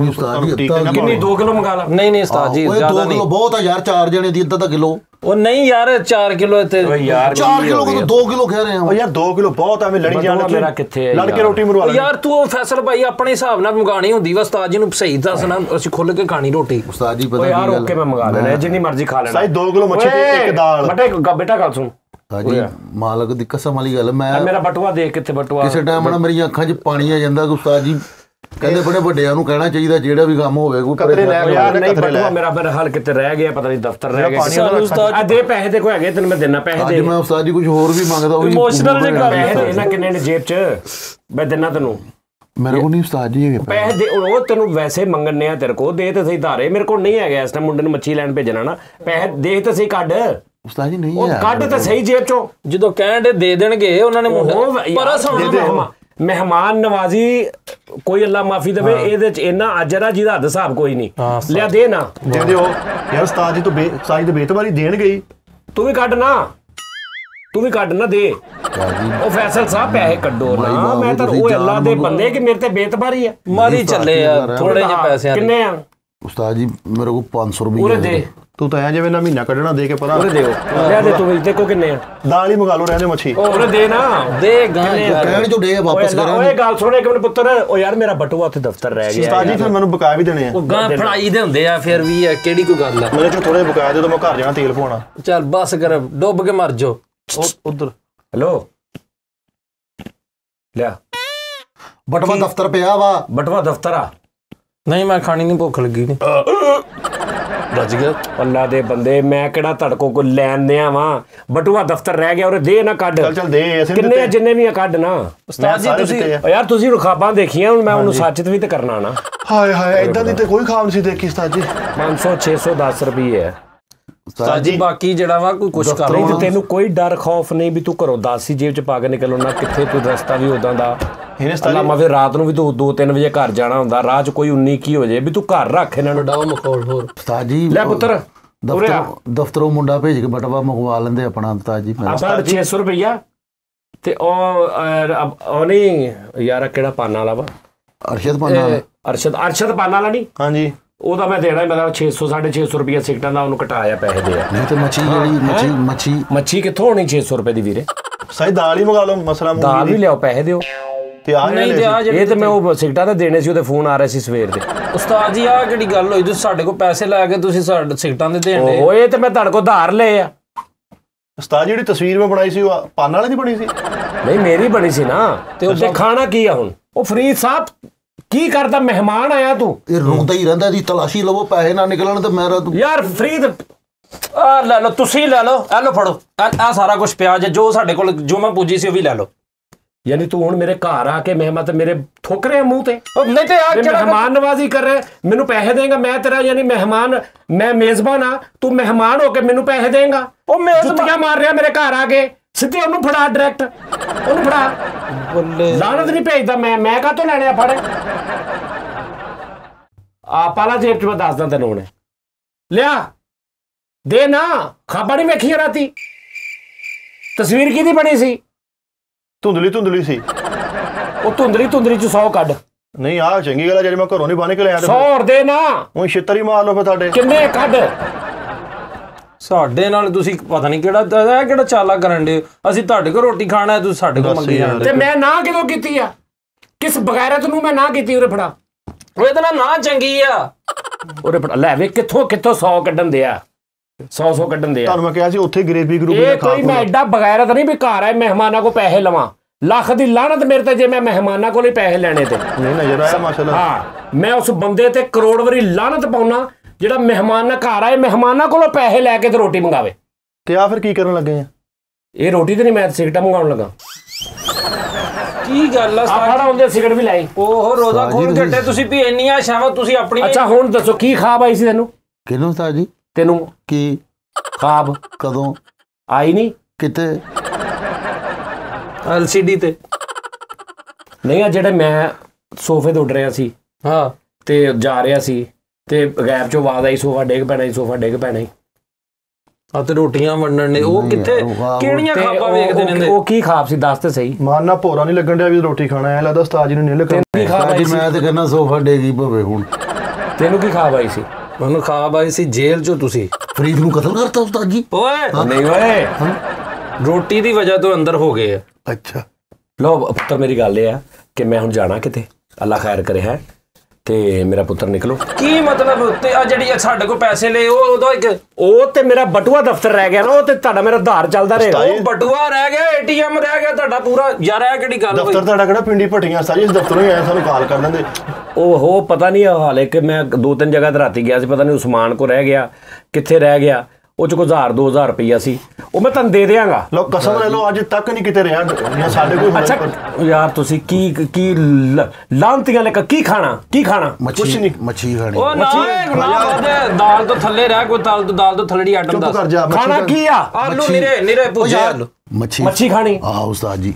ਕਿੰਨੀ 2 ਕਿਲੋ ਮੰਗਾ ਲਾ? ਨਹੀਂ ਉਸਤਾਦ ਜੀ ਜ਼ਿਆਦਾ ਨਹੀਂ, 2 ਕਿਲੋ ਬਹੁਤ ਆ ਯਾਰ, 4 ਜਣੇ ਦੀ ਅੱਧਾ ਕਿਲੋ। ਉਹ ਨਹੀਂ ਯਾਰ 4 ਕਿਲੋ ਤੇ ਯਾਰ 4 ਕਿਲੋ ਕੋ 2 ਕਿਲੋ ਕਹਿ ਰਹੇ ਆ ਯਾਰ। 2 ਕਿਲੋ ਬਹੁਤ ਐਵੇਂ ਲੜੀ ਜਾਣ ਮੇਰਾ ਕਿੱਥੇ ਹੈ ਲੜ ਕੇ ਰੋਟੀ ਮਰਵਾ ਲੈ ਯਾਰ। ਤੂੰ ਫੈਸਲ ਭਾਈ ਆਪਣੇ ਹਿਸਾਬ ਨਾਲ ਮੰਗਾਣੀ ਹੁੰਦੀ ਵਾ, ਉਸਤਾਦ ਜੀ ਨੂੰ ਸਹੀ ਦੱਸਣਾ, ਅਸੀਂ ਖੁੱਲ ਕੇ ਖਾਣੀ ਰੋਟੀ। ਉਸਤਾਦ ਜੀ ਪਤਾ ਯਾਰ ਓਕੇ ਮੈਂ ਮੰਗਾ ਲੈਣਾ ਜਿੰਨੀ ਮਰਜ਼ੀ ਖਾ ਲੈਣਾ। ਸਾਈ 2 ਕਿਲੋ ਮੱਛੀ ਤੇ 1 ਦਾਲ। ਬੇਟਾ ਗੱਲ ਸੁਣ ਹਾਂਜੀ, ਮਾਲਕ ਦੀ ਕਸਮ ਵਾਲੀ ਗੱਲ, ਮੈਂ ਮੇਰਾ ਬਟੂਆ ਦੇਖ ਕਿੱਥੇ ਬਟੂਆ। ਕਿਸੇ ਟਾਈਮ ਨਾ ਮੇਰੀਆਂ ਅੱਖਾਂ 'ਚ ਪਾਣੀ ਆ ਜਾਂਦਾ। ਉਸਤਾਦ ਜੀ ਕਹਿੰਦੇ ਬੜੇ ਵੱਡਿਆਂ ਨੂੰ ਕਹਿਣਾ ਚਾਹੀਦਾ ਜਿਹੜਾ ਵੀ ਕੰਮ ਹੋਵੇ ਕੋਈ ਨਹੀਂ ਬਟੂਆ ਮੇਰਾ ਹਾਲ ਕਿਤੇ ਰਹਿ ਗਿਆ, ਪਤਾ ਨਹੀਂ ਦਫ਼ਤਰ ਰਹਿ ਗਿਆ। ਦੇ ਪੈਸੇ ਤੇ ਕੋਈ ਹੈਗੇ ਤੈਨੂੰ ਮੈਂ ਦੇਣਾ ਪੈਸੇ ਦੇ। ਮੈਂ ਉਸਤਾਦ ਜੀ ਕੁਝ ਹੋਰ ਵੀ ਮੰਗਦਾ ਉਹ ਇਮੋਸ਼ਨਲ ਜੇ ਕਰ ਇਹਨਾਂ ਕਿੰਨੇ ਨੇ ਜੇਬ 'ਚ ਮੈਂ ਦੇਣਾ ਤੈਨੂੰ। ਮੇਰੇ ਕੋਲ ਨਹੀਂ ਉਸਤਾਦ ਜੀ ਹੈਗੇ ਪੈਸੇ ਦੇ। ਉਹ ਤੈਨੂੰ ਵੈਸੇ ਮੰਗਣੇ ਆ ਤੇਰੇ ਕੋਲ, ਦੇ ਤੇ ਸਹੀ ਧਾਰੇ। ਮੇਰੇ ਕੋਲ ਨਹੀਂ ਹੈਗਾ ਇਸ ਟਾਈਮ ਮੁੰਡੇ ਨੂੰ ਮੱਛੀ ਲੈਣ ਭੇਜਣਾ ਨਾ। ਪੈਸੇ ਦੇਖ ਤੇ ਸਹੀ ਕੱਢ ਉਸਤਾਦ ਜੀ। ਨਹੀਂ ਉਹ ਕੱਢ ਤੇ ਸਹੀ ਜੇਬ 'ਚੋਂ। ਜਦੋਂ ਕਹਿਣ ਦੇ ਦੇਣਗੇ ਉਹਨਾਂ ਨੇ ਮਹਿਮਾਨ ਨਵਾਜ਼ੀ ਕੋਈ ਅੱਲਾ ਮਾਫੀ ਦੇਵੇ, ਇਹਦੇ 'ਚ ਇੰਨਾ ਅਜਰ ਜਿਹਦਾ ਹੱਦ ਹਿਸਾਬ ਕੋਈ ਨਹੀਂ। ਲਿਆ ਦੇ ਨਾ ਦੇ ਦਿਓ ਯਾਰ। ਉਸਤਾਦ ਜੀ ਤੋਂ ਬੇਤਬਾਰੀ ਦੇਣ ਗਈ, ਤੂੰ ਵੀ ਕੱਢ ਨਾ ਦੇ। ਉਹ ਫੈਸਲ ਸਾਹਿਬ ਪੈਸੇ ਕੱਢੋ ਨਾ। ਮੈਂ ਤਾਂ ਉਹ ਅੱਲਾ ਦੇ ਬੰਦੇ ਕਿ ਮੇਰੇ ਤੇ ਬੇਤਬਾਰੀ ਆ। ਮਾਰੀ ਚੱਲੇ ਆ ਥੋੜੇ ਜਿਹੇ ਪੈਸੇ। ਕਿੰਨੇ ਆ ਉਸਤਾਦ ਜੀ? ਮੇਰੇ ਕੋਲ 500 ਰੁਪਏ। ਉਰੇ ਦੇ। ਤੂੰ ਤਾਂ ਐ ਜਿਵੇਂ ਨਾ ਮਹੀਨਾ ਕੱਢਣਾ ਦੇ ਕੇ ਪਰਾਂ। ਉਰੇ ਦਿਓ। ਲਿਆ ਦੇ ਤੂੰ ਵੀ ਦੇਖੋ ਕਿੰਨੇ ਆ। ਦਾਲ ਹੀ ਮੰਗਾ ਲਓ, ਰਹਿੰਦੇ ਮੱਛੀ। ਉਰੇ ਦੇ ਨਾ ਦੇ ਗਾਂ ਕਹਿਣ ਜੋ ਦੇ ਵਾਪਸ ਕਰਾਂਗੇ। ਓਏ ਗੱਲ ਸੁਣ ਇੱਕ ਮਿੰਟ ਪੁੱਤਰ। ਉਹ ਯਾਰ ਮੇਰਾ ਬਟੂਆ ਉੱਥੇ ਦਫ਼ਤਰ ਰਹਿ ਗਿਆ। ਉਸਤਾਦ ਜੀ ਫਿਰ ਮੈਨੂੰ ਬਕਾਇਆ ਵੀ ਦੇਣੇ ਆ। ਉਹ ਗਾਂ ਫੜਾਈ ਦੇ ਹੁੰਦੇ ਆ ਫਿਰ ਵੀ, ਕਿਹੜੀ ਕੋਈ ਗੱਲ ਆ। ਮੇਰੇ ਚੋਂ ਥੋੜੇ ਬਕਾਇਆ ਦੇ ਦੋ, ਮੈਂ ਘਰ ਜਾਣਾ ਤੇਲ ਪਵਾਉਣਾ। ਚੱਲ ਬਸ ਕਰ, ਡੁੱਬ ਕੇ ਮਰ ਜਾਓ ਉਧਰ। ਹੈਲੋ ਲਿਆ ਬਟਵਾ ਦਫ਼ਤਰ ਪਿਆ ਵਾ। ਬਟਵਾ ਦਫ਼ਤਰ ਆ? ਨਹੀਂ ਮੈਂ ਖਾਣੀ ਨਹੀਂ, ਭੁੱਖ ਲੱਗੀ ਨਹੀਂ। ਰੱਜ ਗਿਆ ਅੱਲਾ ਦੇ ਬੰਦੇ, ਮੈਂ ਕਿਹੜਾ ਧੜਕੋ ਕੋ ਲੈਣ ਦਿਆਂ ਵਾਂ। ਬਟੂਆ ਦਫ਼ਤਰ ਰਹਿ ਗਿਆ, ਉਹਰੇ ਦੇ ਨਾ ਕੱਢ। ਚੱਲ ਦੇ ਕਿੰਨੇ ਜਿੰਨੇ ਵੀ ਆ ਕੱਢ ਨਾ। ਉਸਤਾਦ ਜੀ ਤੁਸੀਂ ਯਾਰ ਤੁਸੀਂ ਰੁਖਾਬਾਂ ਦੇਖੀਆਂ, ਹੁਣ ਮੈਂ ਉਹਨੂੰ ਸੱਚ ਵੀ ਤੇ ਕਰਨਾ ਨਾ। ਹਾਏ ਇਦਾਂ ਦੀ ਤੇ ਕੋਈ ਖਾਬ ਨਹੀਂ ਸੀ ਦੇਖੀ ਉਸਤਾਦ ਜੀ। 500 610 ਰੁਪਏ ਹੈ ਉਸਤਾਦ ਜੀ। ਬਾਕੀ ਜਿਹੜਾ ਵਾ ਕੋਈ ਕੁਛ ਕਰ ਨਹੀਂ ਤੇ ਤੈਨੂੰ ਕੋਈ ਡਰ ਖੌਫ ਨਹੀਂ ਵੀ ਤੂੰ ਘਰੋਂ 10 ਹੀ ਜੇਬ ਚ ਪਾ ਕੇ ਨਿਕਲੋ ਨਾ। ਕਿੱਥੇ ਤੂੰ ਰਸਤਾ ਵੀ ਉਦਾਂ ਦਾ ਅੱਲਾ ਫਿਰ ਰਾਤ ਨੂੰ ਵੀ ਤੂੰ 2-3 ਵਜੇ ਘਰ ਜਾਣਾ ਹੁੰਦਾ। ਰਾਹ 'ਚ ਕੋਈ 19 ਕੀ ਹੋ ਜਾਏ ਵੀ ਤੂੰ ਘਰ ਰੱਖ ਇਹਨਾਂ ਨੂੰ। ਡਾਓ ਮਖੌਲ ਹੋਰ ਉਸਤਾਦ ਜੀ ਲੈ ਪੁੱਤਰ ਦਫ਼ਤਰੋਂ ਮੁੰਡਾ ਭੇਜ ਕੇ ਬਟਵਾ ਮੰਗਵਾ ਲੈਂਦੇ ਆਪਣਾ ਉਸਤਾਦ ਜੀ। 600 ਰੁਪਈਆ ਤੇ ਉਹ ਨਹੀਂ ਯਾਰ ਕਿਹੜਾ ਪਾਨਾ ਵਾਲਾ ਵਾ? ਅਰਸ਼ਦ ਪਾਨਾ ਵਾਲਾ ਨਹੀਂ? ਹਾਂਜੀ ਉਹਦਾ ਮੈਂ ਦੇਣਾ ਮਤਲਬ 600-650 ਰੁਪਈਆ ਸਿਗਟਾਂ ਦਾ ਉਹਨੂੰ ਕਟਾਇਆ ਪੈਸੇ ਦੇ। ਨਹੀਂ ਤੇ ਮੱਛੀ ਜਿਹੜੀ ਮੱਛੀ ਕਿੱਥੋਂ ਹੋਣੀ 600 ਰੁਪਏ ਦੀ ਵੀਰੇ? ਸਹੀ ਦਾਲ ਹੀ ਮੰਗਾ ਲਓ, ਮਸਲਾ ਦਾਲ ਵੀ ਲਿਆਓ, ਪੈਸੇ ਦਿਓ। ਤੇ ਆ ਇਹ ਤੇ ਮੈਂ ਉਹ ਸਿਗਟਾਂ ਤਾਂ ਦੇਣੇ ਸੀ, ਉਹਦੇ ਫੋਨ ਆ ਰਹੇ ਸੀ ਸਵੇਰ ਦੇ। ਉਸਤਾਦ ਜੀ ਆਹ ਕਿਹੜੀ ਗੱਲ ਹੋਈ? ਤੁਸੀਂ ਸਾਡੇ ਕੋਲ ਪੈਸੇ ਲੈ ਕੇ ਤੁਸੀਂ ਸਾਡੇ ਸਿਗਟਾਂ ਦੇ ਦੇਣ ਦੇ? ਓਏ ਤੇ ਮੈਂ ਤੁਹਾਡੇ ਕੋਲ ਉਧਾਰ ਲਏ ਆ। ਉਸਤਾਦ ਜਿਹੜੀ ਤਸਵੀਰ ਮੈਂ ਬਣਾਈ ਸੀ ਉਹ ਪਾਨ ਵਾਲੇ ਦੀ ਬਣੀ ਸੀ? ਨਹੀਂ ਮੇਰੀ ਬਣੀ ਸੀ ਨਾ। ਤੇ ਉੱਤੇ ਖਾਣਾ ਕੀ ਆ ਹੁਣ? ਉਹ ਫਰੀਦ ਸਾਹਿਬ ਕੀ ਕਰਦਾ? ਮਹਿਮਾਨ ਆਇਆ ਤੂੰ ਇਹ ਰੋਂਦਾ ਹੀ ਰਹਿੰਦਾ ਦੀ ਤਲਾਸ਼ੀ ਲਵੋ, ਪੈਸੇ ਨਾ ਨਿਕਲਣ ਤੇ ਮੇਰਾ ਤੂੰ ਯਾਰ ਫਰੀਦ ਆ ਲੈ ਲਓ, ਤੁਸੀਂ ਲੈ ਲਓ, ਇਹ ਲਓ ਫੜੋ, ਆ ਸਾਰਾ ਕੁਝ ਪਿਆ ਜੇ ਜੋ ਸਾਡੇ ਕੋਲ ਜੋ ਮੈਂ ਪੁੱਜੀ ਸੀ ਉਹ ਵੀ ਲੈ ਲਓ। ਯਾਨੀ ਤੂੰ ਹੁਣ ਮੇਰੇ ਘਰ ਆ ਕੇ ਮਹਿਮਾਨ ਤੇ ਮੇਰੇ ਠੋਕ ਰਿਹਾ ਮੂੰਹ ਤੇ? ਨਹੀਂ ਤੇ ਆ ਕਿਹੜਾ ਮਹਿਮਾਨ ਨਵਾਜ਼ੀ ਕਰ ਰਿਹਾ? ਮੈਨੂੰ ਪੈਸੇ ਦੇਂਗਾ? ਮੈਂ ਤੇਰਾ ਯਾਨੀ ਮਹਿਮਾਨ, ਮੈਂ ਮੇਜ਼ਬਾਨ ਆ, ਤੂੰ ਮਹਿਮਾਨ ਹੋ ਕੇ ਮੈਨੂੰ ਪੈਸੇ ਦੇਂਗਾ? ਉਹ ਜੁੱਤੀਆਂ ਮਾਰ ਰਿਹਾ ਮੇਰੇ ਘਰ ਆ ਕੇ। ਸਿੱਧੇ ਉਹਨੂੰ ਫੜਾ, ਡਾਇਰੈਕਟ ਉਹਨੂੰ ਫੜਾ। ਲਾਹਨਤ ਨਹੀਂ ਭੇਜਦਾ ਮੈਂ ਕਾਹਤੋਂ ਲੈਣੇ ਆ? ਫੜ ਪਾਲਾ ਜੇਬ ਚ ਮੈਂ ਦੱਸਦਾ ਤੈਨੂੰ ਹੁਣੇ ਲਿਆ ਦੇ ਨਾ ਖਾਬਾ ਨਹੀਂ ਵੇਖੀ ਰਾਤੀ ਤਸਵੀਰ ਕਿਹਦੀ ਬਣੀ ਸੀ ਧੁੰਦਲੀ ਸੀ ਉਹ ਧੁੰਦਲੀ ਚ 100 ਕੱਢ ਨਹੀਂ ਆ ਚੰਗੀ ਗੱਲ ਹੈ ਜਿਹੜੀ ਮੈਂ ਘਰੋਂ ਨਹੀਂ ਬਾਹਰ ਨਿਕਲਿਆ 100 ਹੋਰ ਦੇ ਨਾ ਹੁਣ ਛਿੱਤਰ ਹੀ ਮਾਰ ਲਓ ਫਿਰ ਤੁਹਾਡੇ ਕਿੰਨੇ ਕੱਢ ਸਾਡੇ ਨਾਲ ਤੁਸੀਂ ਪਤਾ ਨਹੀਂ ਕਿਹੜਾ ਚਾਲਾ ਕਰਨ ਦੇ ਅਸੀਂ ਤੁਹਾਡੇ ਕੋਲ ਰੋਟੀ ਖਾਣਾ ਤੁਸੀਂ ਸਾਡੇ ਕੋਲ ਮੰਗੀ ਜਾਂਦੇ ਤੇ ਮੈਂ ਨਾ ਕਿਦੋਂ ਕੀਤੀ ਆ ਕਿਸ ਬਗੈਰਤ ਨੂੰ ਮੈਂ ਨਾ ਕੀਤੀ ਉਰੇ ਫੜਾ ਉਹ ਇਹਦੇ ਨਾਲ ਨਾ ਚੰਗੀ ਆ ਉਰੇ ਫੜਾ ਲੈ ਵੇ ਕਿੱਥੋਂ 100 ਕੱਢਣ ਦੇ ਆ 100 ਕੱਢਣ ਦੇ ਆ ਤੁਹਾਨੂੰ ਮੈਂ ਕਿਹਾ ਸੀ ਉੱਥੇ ਗਰੇਬੀ ਇਹ ਕੋਈ ਮੈਂ ਐਡਾ ਬਗੈਰਤ ਨਹੀਂ ਵੀ ਘਰ ਆਏ ਮਹਿਮਾਨਾਂ ਕੋ ਪੈਸੇ ਲਵਾਂ ਲੱਖ ਦੀ ਲਾਹਨਤ ਮੇਰੇ ਤੇ ਜੇ ਮੈਂ ਮਹਿਮਾਨਾਂ ਕੋਲ ਹੀ ਪੈਸੇ ਲੈਣੇ ਤੇ ਨਹੀਂ ਨਜ਼ਰ ਆਇਆ ਮਾਸ਼ਾਅੱਲਾ ਹਾਂ ਮੈਂ ਉਸ ਬੰਦੇ ਤੇ ਕਰੋੜ ਵਾਰੀ ਲਾਹਨਤ ਪਾਉਣਾ ਜਿਹੜਾ ਮਹਿਮਾਨਾਂ ਘਰ ਆਏ ਮਹਿਮਾਨਾਂ ਕੋਲੋਂ ਪੈਸੇ ਲੈ ਕੇ ਤੇ ਰੋਟੀ ਮੰਗਾਵੇ ਤੇ ਆ ਫਿਰ ਕੀ ਕਰਨ ਲੱਗੇ ਆ ਇਹ ਰੋਟੀ ਤੇ ਨਹੀਂ ਮੈਂ ਸਿਗਰਟਾਂ ਮੰਗਾਉਣ ਲੱਗਾ ਕੀ ਗੱਲ ਆ ਸਾਡਾ ਹੁੰਦੇ ਸਿਗਰਟ ਵੀ ਲਾਈ ਉਹ ਰੋਜ਼ਾ ਖੋਲ ਘੱਟੇ ਤੁਸੀਂ ਵੀ ਇੰਨੀਆਂ ਸ਼ਾਵਾਂ ਤੁਸੀਂ ਆਪਣੀ ਅੱਛਾ ਹੁਣ ਦੱਸੋ ਕੀ ਖਾਬ ਆਈ ਸੀ ਤੈਨੂੰ ਕਿਹਨੂੰ ਉਸਤਾਦ ਜੀ ਤੈਨੂੰ ਕੀ ਖਾਬ ਕਦੋਂ ਆਈ ਨਹੀਂ ਕਿਤੇ LCD ਤੇ ਨਹੀਂ ਆ ਜਿਹੜੇ ਮੈਂ ਸੋਫੇ ਤੇ ਉੱਡ ਰਿਹਾ ਸੀ ਹਾਂ ਤੇ ਜਾ ਰਿਹਾ ਸੀ ਤੇ ਗੈਪ ਚੋਂ ਆਵਾਜ਼ ਆਈ ਸੋਫਾ ਡਿੱਗ ਪੈਣਾ ਆ ਤੇ ਰੋਟੀਆਂ ਵੰਡਣ ਨੇ ਉਹ ਕਿੱਥੇ ਕਿਹੜੀਆਂ ਖਾਬਾਂ ਵੇਖਦੇ ਨੇ ਉਹ ਕੀ ਖਾਬ ਸੀ ਦੱਸ ਤੇ ਸਹੀ ਮਾਰਨਾ ਭੋਰਾ ਨਹੀਂ ਲੱਗਣ ਡਿਆ ਵੀ ਰੋਟੀ ਖਾਣਾ ਐ ਲੱਗਦਾ ਉਸਤਾਦ ਜੀ ਨੂੰ ਨਿਲ ਕਰ ਕੀ ਖਾਬ ਆਈ ਸੀ ਮੈਂ ਤੇ ਕਹਿੰਦਾ ਸੋਫਾ ਡੇਗੀ ਭਵੇ ਹੁਣ ਤੈਨੂੰ ਕੀ ਖਾਬ ਆਈ ਸੀ ਮੈਨੂੰ ਖਾਬ ਆਈ ਸੀ ਜੇਲ੍ਹ ਚੋਂ ਤੁਸੀਂ ਫਰੀਦ ਨੂੰ ਕਤਲ ਕਰਤਾ ਉਸਤਾਦ ਜੀ ਓਏ ਨਹੀਂ ਓਏ ਰੋਟੀ ਦੀ ਵਜ੍ਹਾ ਤੋਂ ਅੰਦਰ ਹੋ ਗਏ ਆ ਅੱਛਾ ਲੋ ਪੁੱਤਰ ਮੇਰੀ ਗੱਲ ਇਹ ਆ ਕਿ ਮੈਂ ਹੁਣ ਜਾਣਾ ਕਿਤੇ ਅੱਲਾ ਖੈਰ ਕਰੇ ਹੈ ਤੇ ਮੇਰਾ ਪੁੱਤਰ ਨਿਕਲੋ ਕੀ ਮਤਲਬ ਤੇ ਆ ਜਿਹੜੀ ਸਾਡੇ ਕੋਲ ਪੈਸੇ ਲਏ ਉਹ ਉਹਦਾ ਇੱਕ ਉਹ ਤੇ ਮੇਰਾ ਬਟੂਆ ਦਫ਼ਤਰ ਰਹਿ ਗਿਆ ਨਾ ਉਹ ਤੇ ਤੁਹਾਡਾ ਮੇਰਾ ਆਧਾਰ ਚੱਲਦਾ ਰਹੇਗਾ ਉਹ ਬਟੂਆ ਰਹਿ ਗਿਆ ATM ਰਹਿ ਗਿਆ ਤੁਹਾਡਾ ਪੂਰਾ ਯਾਰ ਇਹ ਕਿਹੜੀ ਗੱਲ ਹੋਈ ਦਫ਼ਤਰ ਤੁਹਾਡਾ ਕਿਹੜਾ ਪਿੰਡੀ ਭੱਟੀਆਂ ਸਾਰੀ ਇਸ ਦਫ਼ਤਰੋਂ ਹੀ ਆਏ ਸਾਨੂੰ ਕਾਲ ਕਰ ਲੈਂਦੇ ਉਹ ਪਤਾ ਨਹੀਂ ਹਾਲੇ ਕਿ ਮੈਂ 2-3 ਜਗ੍ਹਾ ਤੇ ਰਾਤੀ ਗਿਆ ਸੀ ਪਤਾ ਨਹੀਂ ਉਸਮਾਨ ਕੋ ਰਹਿ ਗਿਆ ਕਿੱਥੇ ਰਹਿ ਗਿਆ ਉਹ ਚ ਕੋਈ 1000-2000 ਰੁਪਈਆ ਸੀ ਉਹ ਮੈਂ ਤੁਹਾਨੂੰ ਦੇ ਦਿਆਂਗਾ ਲੋ ਕਸਮ ਲੈ ਲਓ ਅੱਜ ਤੱਕ ਨਹੀਂ ਕਿਤੇ ਰਿਹਾ ਜਾਂ ਸਾਡੇ ਕੋਈ ਅੱਛਾ ਯਾਰ ਤੁਸੀਂ ਕੀ ਲਾਂਤੀਆਂ ਲੈ ਕੀ ਖਾਣਾ ਕੁਛ ਨਹੀਂ ਮੱਛੀ ਖਾਣੀ ਉਹ ਨਾ ਦਾਲ ਤੋਂ ਥੱਲੇ ਰਹਿ ਕੋਈ ਦਾਲ ਤੋਂ ਥੱਲੜੀ ਆਟਮ ਚੁੱਪ ਕਰ ਜਾ ਖਾਣਾ ਕੀ ਆ ਆਲੂ ਨਿਰੇ ਭੁੱਜੇ ਆਲੂ ਮੱਛੀ ਖਾਣੀ ਆ ਉਸਤਾਦ ਜੀ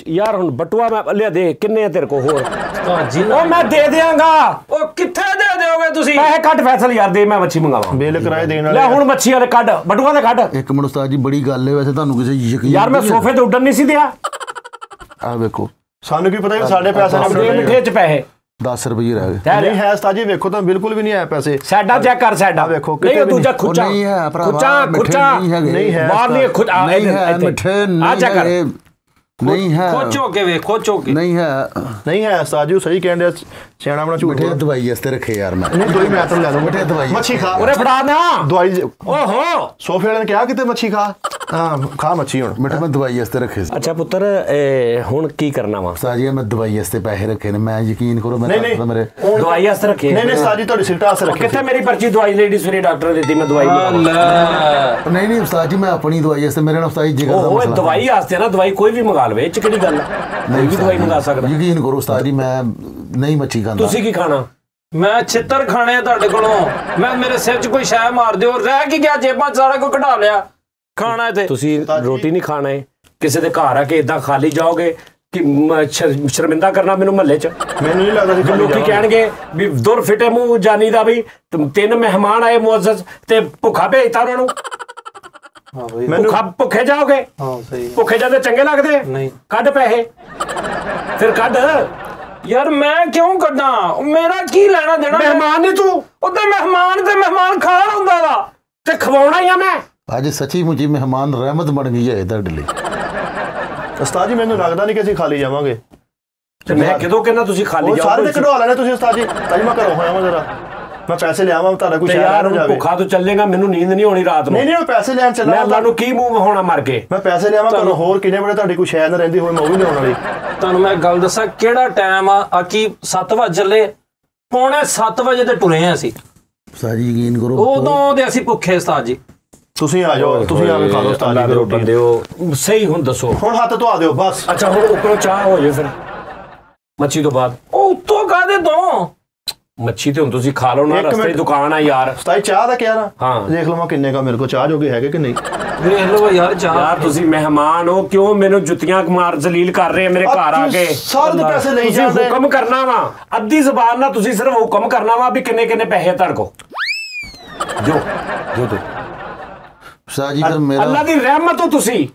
ਯਾਰ ਹੁਣ ਬਟੂਆ ਮੈਂ ਲਿਆ ਦੇ ਕਿੰਨੇ ਆ ਤੇਰੇ ਕੋ ਹੋਰ ਜੀ ਉਹ ਮੈਂ ਦੇ ਦਿਆਂਗਾ ਉਹ ਕਿੱਥੇ ਦੇ ਦਿਓਗੇ ਤੁਸੀਂ ਪੈਸੇ ਕੱਢ ਫੈਸਲ ਯਾਰ ਦੇ ਮੈਂ ਮੱਛੀ ਮੰਗਾਵਾਂ ਬਿੱਲ ਕਿਰਾਏ ਦੇਣ ਵਾਲੇ ਲੈ ਹੁਣ ਮੱਛੀ ਵਾਲੇ ਕੱਢ ਬਟੂਆ ਤੇ ਕੱਢ ਇੱਕ ਮਿੰਟ ਉਸਤਾਦ ਜੀ ਬੜੀ ਗੱਲ ਹੈ ਵੈਸੇ ਤੁਹਾਨੂੰ ਕਿਸੇ ਯਕੀਨ ਯਾਰ ਮੈਂ ਸੋਫੇ ਤੇ ਉੱਡਣ ਨਹੀਂ ਸੀ ਦਿਆ ਆ ਵੇਖੋ ਸਾਨੂੰ ਕੀ ਪਤਾ ਸਾਡੇ ਪੈਸੇ ਦੇ ਮਿੱਠੇ ਚ ਪੈਸੇ 10 ਰੁਪਏ ਰਹਿ ਗਏ ਨਹੀਂ ਹੈ ਉਸਤਾਦ ਜੀ ਵੇਖੋ ਤਾਂ ਬਿਲਕੁਲ ਵੀ ਨਹੀਂ ਆਇਆ ਪੈਸੇ ਸਾਡਾ ਚੈੱਕ ਕਰ ਸਾਡਾ ਵੇਖੋ ਨਹੀਂ ਦੂਜਾ ਖੁੱਚਾ ਨਹੀਂ ਹੈ ਖੁੱਚਾ ਨਹੀਂ ਹੈ ਬਾਹਰ ਨਹੀਂ ਖੁੱਚਾ ਨਹੀਂ ਹੈ ਮਿੱਠੇ ਆ ਚੈੱਕ ਕਰ ਨਹੀਂ ਹੈ ਖੋਚੋ ਕੇ ਵੇ ਖੋਚੋ ਕੇ ਨਹੀਂ ਹੈ ਉਸਤਾਦ ਜੀ ਸਹੀ ਕਹਿੰਦੇ ਸਿਆਣਾ ਬਣਾ ਝੂਠ ਮਿੱਠੇ ਦਵਾਈ ਵਾਸਤੇ ਰੱਖੇ ਯਾਰ ਮੈਂ ਨਹੀਂ ਦੋਈ ਮੈਂ ਤਾਂ ਲੈ ਲਵਾਂ ਮਿੱਠੇ ਦਵਾਈ ਮੱਛੀ ਖਾ ਉਰੇ ਫੜਾ ਨਾ ਦਵਾਈ ਓਹੋ ਸੋਫੇ ਵਾਲੇ ਨੇ ਕਿਹਾ ਕਿਤੇ ਮੱਛੀ ਖਾ ਹਾਂ ਖਾ ਮੱਛੀ ਹੁਣ ਮਿੱਠੇ ਮੈਂ ਦਵਾਈ ਵਾਸਤੇ ਰੱਖੇ ਸੀ ਅੱਛਾ ਪੁੱਤਰ ਹੁਣ ਕੀ ਕਰਨਾ ਵਾ ਉਸਤਾਦ ਜੀ ਮੈਂ ਦਵਾਈ ਵਾਸਤੇ ਪੈਸੇ ਰੱਖੇ ਨੇ ਮੈਂ ਯਕੀਨ ਕਰੋ ਮੈਂ ਦੱਸਦਾ ਮੇਰੇ ਦਵਾਈ ਵਾਸਤੇ ਰੱਖੇ ਨਹੀਂ ਉਸਤਾਦ ਜੀ ਤੁਹਾਡੀ ਸਿਗਰਟ ਵਾਸਤੇ ਰੱਖੀ ਕਿੱਥੇ ਮੇਰੀ ਪਰਚੀ ਦਵਾਈ ਲੇਡੀਜ਼ ਫਰੀ ਡਾਕਟਰ ਨੇ ਦਿੱਤੀ ਮੈਂ ਦਵਾਈ ਨਹੀਂ ਉਸਤਾਦ ਜੀ ਮੈਂ ਆਪਣੀ ਦਵਾਈ ਵਾਸਤੇ ਮੇਰੇ ਨਾਲ ਉਸਤਾਦ ਜੀ ਜਿਗਰ ਦਾ ਉਹ ਮਸਲਾ ਦਵਾਈ ਵਾਸਤੇ ਨਾ ਦਵਾਈ ਕੋਈ ਵੀ ਮੰਗਾ ਲਵੇ ਇਹ ਚ ਕਿਹੜੀ ਗੱਲ ਨਹੀਂ ਵੀ ਦਵਾਈ ਮੰਗਾ ਸਕਦਾ ਯਕੀਨ ਕਰੋ ਉਸਤਾਦ ਜੀ ਮੈਂ ਨਹੀਂ ਮੱਛੀ ਖਾਂਦਾ ਤੁਸੀਂ ਕੀ ਖਾਣਾ ਮੈਂ ਛਿੱਤਰ ਖਾਣੇ ਆ ਤੁਹਾਡੇ ਕੋਲੋਂ ਮੈਂ ਮੇਰੇ ਸਿਰ 'ਚ ਕੋਈ ਸ਼ੈ ਮਾਰ ਦਿਓ ਰਹਿ ਕੀ ਗਿਆ ਜੇਬਾਂ 'ਚ ਸਾਰਾ ਕੁਝ ਕਢਾ ਲਿਆ ਖਾਣਾ ਤੇ ਤੁਸੀਂ ਰੋਟੀ ਨਹੀਂ ਖਾਣਾ ਹੈ ਕਿਸੇ ਦੇ ਘਰ ਆ ਕੇ ਇਦਾਂ ਖਾਲੀ ਜਾਓਗੇ ਕਿ ਸ਼ਰਮਿੰਦਾ ਕਰਨਾ ਮੈਨੂੰ ਮਹੱਲੇ 'ਚ ਮੈਨੂੰ ਨਹੀਂ ਲੱਗਦਾ ਸੀ ਲੋਕੀ ਕਹਿਣਗੇ ਵੀ ਦੁਰ ਫਿਟੇ ਮੂੰਹ ਜਾਨੀ ਦਾ ਵੀ 3 ਮਹਿਮਾਨ ਆਏ ਮੁਅੱਜ਼ਜ਼ ਤੇ ਭੁੱਖਾ ਭੇਜਤਾ ਉਹਨਾਂ ਨੂੰ ਭੁੱਖੇ ਜਾਓਗੇ ਹਾਂ ਸਹੀ ਭੁੱਖੇ ਜਾਂਦੇ ਚੰਗੇ ਲੱਗਦੇ ਨਹੀਂ ਕੱਢ ਪੈਸੇ ਫਿਰ ਕੱਢ ਯਾਰ ਮੈਂ ਕਿਉਂ ਕੱਢਾਂ ਮੇਰਾ ਕੀ ਲੈਣਾ ਦੇਣਾ ਮਹਿਮਾਨ ਨਹੀਂ ਤੂੰ ਉਹ ਤੇ ਮਹਿਮਾਨ ਖਾਣ ਹੁੰਦਾ ਵਾ ਤੇ ਖਵਾਉਣਾ ਹੀ ਆ ਮੈਂ ਅੱਜ ਸੱਚੀ ਮੁੱਚੀ ਮਹਿਮਾਨ ਰਹਿਮਤ ਬਣ ਗਈ ਹੈ ਤੁਹਾਡੇ ਲਈ ਉਸਤਾਦ ਜੀ ਮੈਨੂੰ ਲੱਗਦਾ ਨਹੀਂ ਕਿ ਅਸੀਂ ਖਾਲੀ ਜਾਵਾਂਗੇ ਤੇ ਮੈਂ ਕਿਦੋਂ ਕਹਿੰਦਾ ਤੁਸੀਂ ਖਾਲੀ ਜਾਓ ਸਾਰੇ ਤੇ ਕਢਵਾ ਲੈਣੇ ਤੁਸੀਂ ਉਸਤਾਦ ਜੀ ਤਾਂ ਮੈਂ ਘਰੋਂ ਹੋਇਆ ਮੈਂ ਜ਼ਰਾ ਮੈਂ ਪੈਸੇ ਲਿਆਵਾਂ ਤੁਹਾਡਾ ਕੋਈ ਸ਼ਹਿਰ ਨਾ ਜਾਵੇ ਭੁੱਖਾ ਤੋਂ ਚੱਲੇਗਾ ਮੈਨੂੰ ਨੀਂਦ ਨਹੀਂ ਹੋਣੀ ਰਾਤ ਨੂੰ ਨਹੀਂ ਮੈਂ ਪੈਸੇ ਲੈਣ ਚੱਲਾਂ ਮੈਂ ਅੱਲਾ ਨੂੰ ਕੀ ਮੂੰਹ ਹੋਣਾ ਮਰ ਕੇ ਮੈਂ ਪੈਸੇ ਲਿਆਵਾਂ ਘਰੋਂ ਹੋਰ ਕਿੰਨੇ ਬੜੇ ਤੁਹਾਡੀ ਕੋਈ ਸ਼ਹਿਰ ਨਾ ਰਹਿੰਦੀ ਹੋਵੇ ਮੈਂ ਉਹ ਵੀ ਲਿਆਉਣ ਵਾਲੀ ਤੁਹਾਨੂੰ ਮੈਂ ਗੱਲ ਦੱਸਾਂ ਕਿਹੜਾ ਟਾਈਮ ਆ ਕੀ 7 ਵਜੇ ਚੱਲੇ ਪੌਣੇ 7 ਵਜੇ ਤੇ ਟੁਰੇ ਆ ਅਸੀਂ ਸਾਰੀ ਯਕੀਨ ਕਰੋ ਉਦੋਂ ਦੇ ਅਸੀਂ ਭੁੱਖੇ ਉਸਤਾਦ ਜੀ ਤੁਸੀਂ ਆ ਜਾਓ ਤੁਸੀਂ ਆ ਕੇ ਖਾ ਲਓ ਉਸਤਾਦ ਜੀ ਰੋਟੀ ਬੰਦਿਓ ਸਹੀ ਹੁਣ ਦੱਸੋ ਹੁਣ ਹੱਥ ਧਵਾ ਦਿਓ ਬਸ ਅੱਛਾ ਹੁਣ ਉੱਪਰੋਂ ਚਾਹ ਹੋ ਜਾਏ ਫਿਰ ਮੱਛੀ ਤੋਂ ਬਾਅਦ ਉਹ ਉੱਤੋਂ ਕਾਦੇ ਤੋਂ ਮੱਛੀ ਤੇ ਹੁਣ ਤੁਸੀਂ ਖਾ ਲਓ ਨਾ, ਰਸਤੇ ਦੀ ਦੁਕਾਨ ਆ ਯਾਰ। ਉਸਤਾਦ ਚਾਹ ਦਾ ਕਿਹਾ ਨਾ, ਹਾਂ ਦੇਖ ਲਵਾਂ ਕਿੰਨੇ ਕਾ ਮੇਰੇ ਕੋਲ ਚਾਹ ਜੋਗੇ ਹੈਗੇ ਕਿ ਨਹੀਂ। ਵੇਖ ਲਓ ਯਾਰ ਚਾਹ। ਯਾਰ ਤੁਸੀਂ ਮਹਿਮਾਨ ਹੋ, ਕਿਉਂ ਮੈਨੂੰ ਜੁੱਤੀਆਂ ਮਾਰ ਜ਼ਲੀਲ ਕਰ ਰਹੇ ਆ ਮੇਰੇ ਘਰ ਆ ਕੇ? ਸਾਰੇ ਦੇ ਪੈਸੇ ਲਈ ਤੁਸੀਂ ਜਾਂਦੇ। ਹੁਕਮ ਕਰਨਾ ਵਾ, ਅੱਧੀ ਜ਼ਬਾਨ ਨਾਲ ਤੁਸੀਂ ਸਿਰਫ ਹੁਕਮ ਕਰਨਾ ਵਾ ਵੀ ਕਿੰਨੇ ਕਿੰਨੇ ਪੈਸੇ ਤੁਹਾਡੇ ਕੋ। ਜੋ ਜੋ ਤੂੰ ਉਸਤਾਦ ਜੀ ਫਿਰ ਮੇਰਾ ਅੱਲਾ ਦੀ ਰਹਿਮਤ ਹੋ ਤੁਸੀਂ,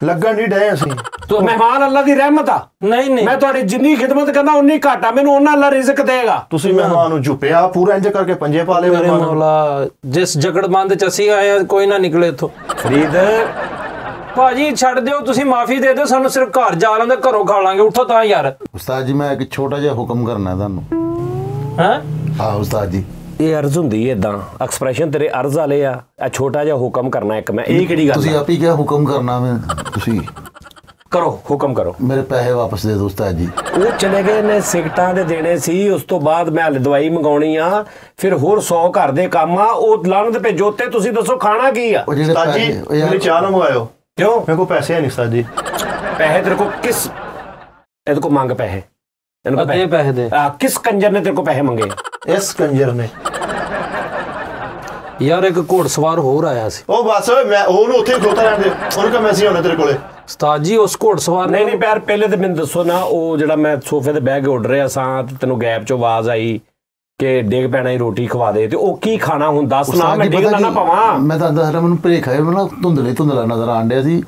ਲੱਗਣ ਨਹੀਂ ਡਏ ਅਸੀਂ। ਤੋ ਮਹਿਮਾਨ ਅੱਲਾ ਦੀ ਰਹਿਮਤ ਆ। ਨਹੀਂ ਮੈਂ ਤੁਹਾਡੀ ਜਿੰਨੀ ਖਿਦਮਤ ਕਰਨਾ ਉਨੀ ਘਾਟਾ, ਮੈਨੂੰ ਉਹਨਾਂ ਅੱਲਾ ਰਿਜ਼ਕ ਦੇਗਾ। ਤੁਸੀਂ ਮਹਿਮਾਨ ਨੂੰ ਝੁਪਿਆ ਪੂਰਾ ਇੰਜ ਕਰਕੇ ਪੰਜੇ ਪਾ ਲਏ ਮੇਰੇ ਮਹਿਮਾਨ। ਮੌਲਾ, ਜਿਸ ਜਗੜਬੰਦ ਚ ਅਸੀਂ ਆਏ ਆ ਕੋਈ ਨਾ ਨਿਕਲੇ ਇੱਥੋਂ। ਫਰੀਦ ਭਾਜੀ ਛੱਡ ਦਿਓ, ਤੁਸੀਂ ਮਾਫੀ ਦੇ ਦਿਓ ਸਾਨੂੰ, ਸਿਰਫ ਘਰ ਜਾ ਲੈਂਦੇ, ਘਰੋਂ ਖਾ ਲਾਂਗੇ। ਉੱਠੋ ਤਾਂ ਯਾਰ। ਉਸਤਾਦ ਜੀ ਮੈਂ ਇੱਕ ਛੋਟਾ ਜਿਹਾ ਹੁਕਮ ਕਰਨਾ ਤੁਹਾਨੂੰ। ਹੈ ਹਾਂ ਉਸਤਾਦ ਜੀ, ਇਹ ਅਰਜ਼ ਹੁੰਦੀ ਹੈ ਇਦਾਂ, ਐਕਸਪ੍ਰੈਸ਼ਨ ਤੇਰੇ ਅਰਜ਼ ਵਾਲੇ ਆ। ਇਹ ਛੋਟਾ ਜਿਹਾ ਹੁਕਮ ਕਰਨਾ ਇੱਕ ਮੈਂ, ਇਹ ਕਿਹੜੀ ਗੱਲ ਤੁਸੀਂ ਆ? ਆਪ ਹੀ ਕਿਹਾ ਹੁਕਮ ਕਰਨਾ ਮੈਂ, ਤੁਸੀਂ ਕਰੋ ਹੁਕਮ ਕਰੋ। ਮੇਰੇ ਪੈਸੇ ਵਾਪਸ ਦੇ ਦਿਓ ਉਸਤਾਦ ਜੀ। ਉਹ ਚਲੇ ਗਏ ਨੇ, ਸਿਗਟਾਂ ਦੇ ਦੇਣੇ ਸੀ, ਉਸ ਤੋਂ ਬਾਅਦ ਮੈਂ ਹਲੇ ਦਵਾਈ ਮੰਗਾਉਣੀ ਆ, ਫਿਰ ਹੋਰ 100 ਘਰ ਦੇ ਕੰਮ ਆ, ਉਹ ਲਾਣ ਤੇ ਜੋਤੇ। ਤੁਸੀਂ ਦੱਸੋ ਖਾਣਾ ਕੀ ਆ? ਉਹ ਜਿਹੜੇ ਉਸਤਾਦ ਜੀ ਪੈਸੇ ਉਹ ਯਾਰ ਮੇਰੀ ਚਾਹ ਨਾ ਮੰਗਾਇਓ, ਕਿਉਂ? ਮੇਰੇ ਕੋਲ ਪੈਸੇ ਹੈ ਨਹੀਂ ਉਸਤਾਦ ਜੀ। ਪੈਸੇ ਤੇਰੇ ਕੋ ਕਿਸ, ਇਹਦੇ ਕੋ ਮੰਗ ਪੈਸੇ, ਇਹਨੂੰ ਅੱਧੇ ਪੈਸੇ ਦੇ। ਕਿਸ ਕੰਜਰ ਨੇ ਤੇਰੇ ਕੋ ਪੈਸੇ ਮੰਗੇ? ਇਸ ਕੰਜਰ ਨੇ। ਯਾਰ ਇੱਕ ਘੋੜਸਵਾਰ ਹੋਰ ਆਇਆ ਸੀ। ਉਹ ਬਸ ਮੈਂ ਉਹਨੂੰ ਉੱਥੇ ਖਲੋਤਾ ਰਹਿਣ ਦੇ, ਉਹਨੂੰ ਕਹ ਮੈਂ ਸੀ ਆਉਣਾ ਤੇਰੇ ਕੋਲੇ। ਉਸਤਾਦ ਜੀ ਉਸ ਘੋੜਸਵਾਰ ਨੇ ਨਹੀਂ ਪੈਰ ਪਹਿਲੇ ਤੇ ਮੈਨੂੰ ਦੱਸੋ ਨਾ, ਉਹ ਜਿਹੜਾ ਮੈਂ ਸੋਫੇ ਤੇ ਬਹਿ ਕੇ ਉੱਡ ਰਿਹਾ ਸਾਂ ਤੇ ਤੈਨੂੰ ਗੈਪ ਚੋਂ ਆਵਾਜ਼ ਆਈ ਕਿ ਡਿੱਗ ਪੈਣਾ ਹੀ ਰੋਟੀ ਖਵਾ ਦੇ, ਤੇ ਉਹ ਕੀ ਖਾਣਾ ਹੁਣ ਦੱਸ ਨਾ, ਮੈਂ ਡਿੱਗ ਨਾ ਪਵਾਂ। ਮੈਂ ਤਾਂ ਦੱਸ ਰਿਹਾ, ਮੈਨੂੰ ਭੇਖ ਆਇਆ, ਮੈਨੂੰ ਧੁੰਦਲਾ ਨਜ਼ਰ ਆਣ ਡਿਆ ਸੀ।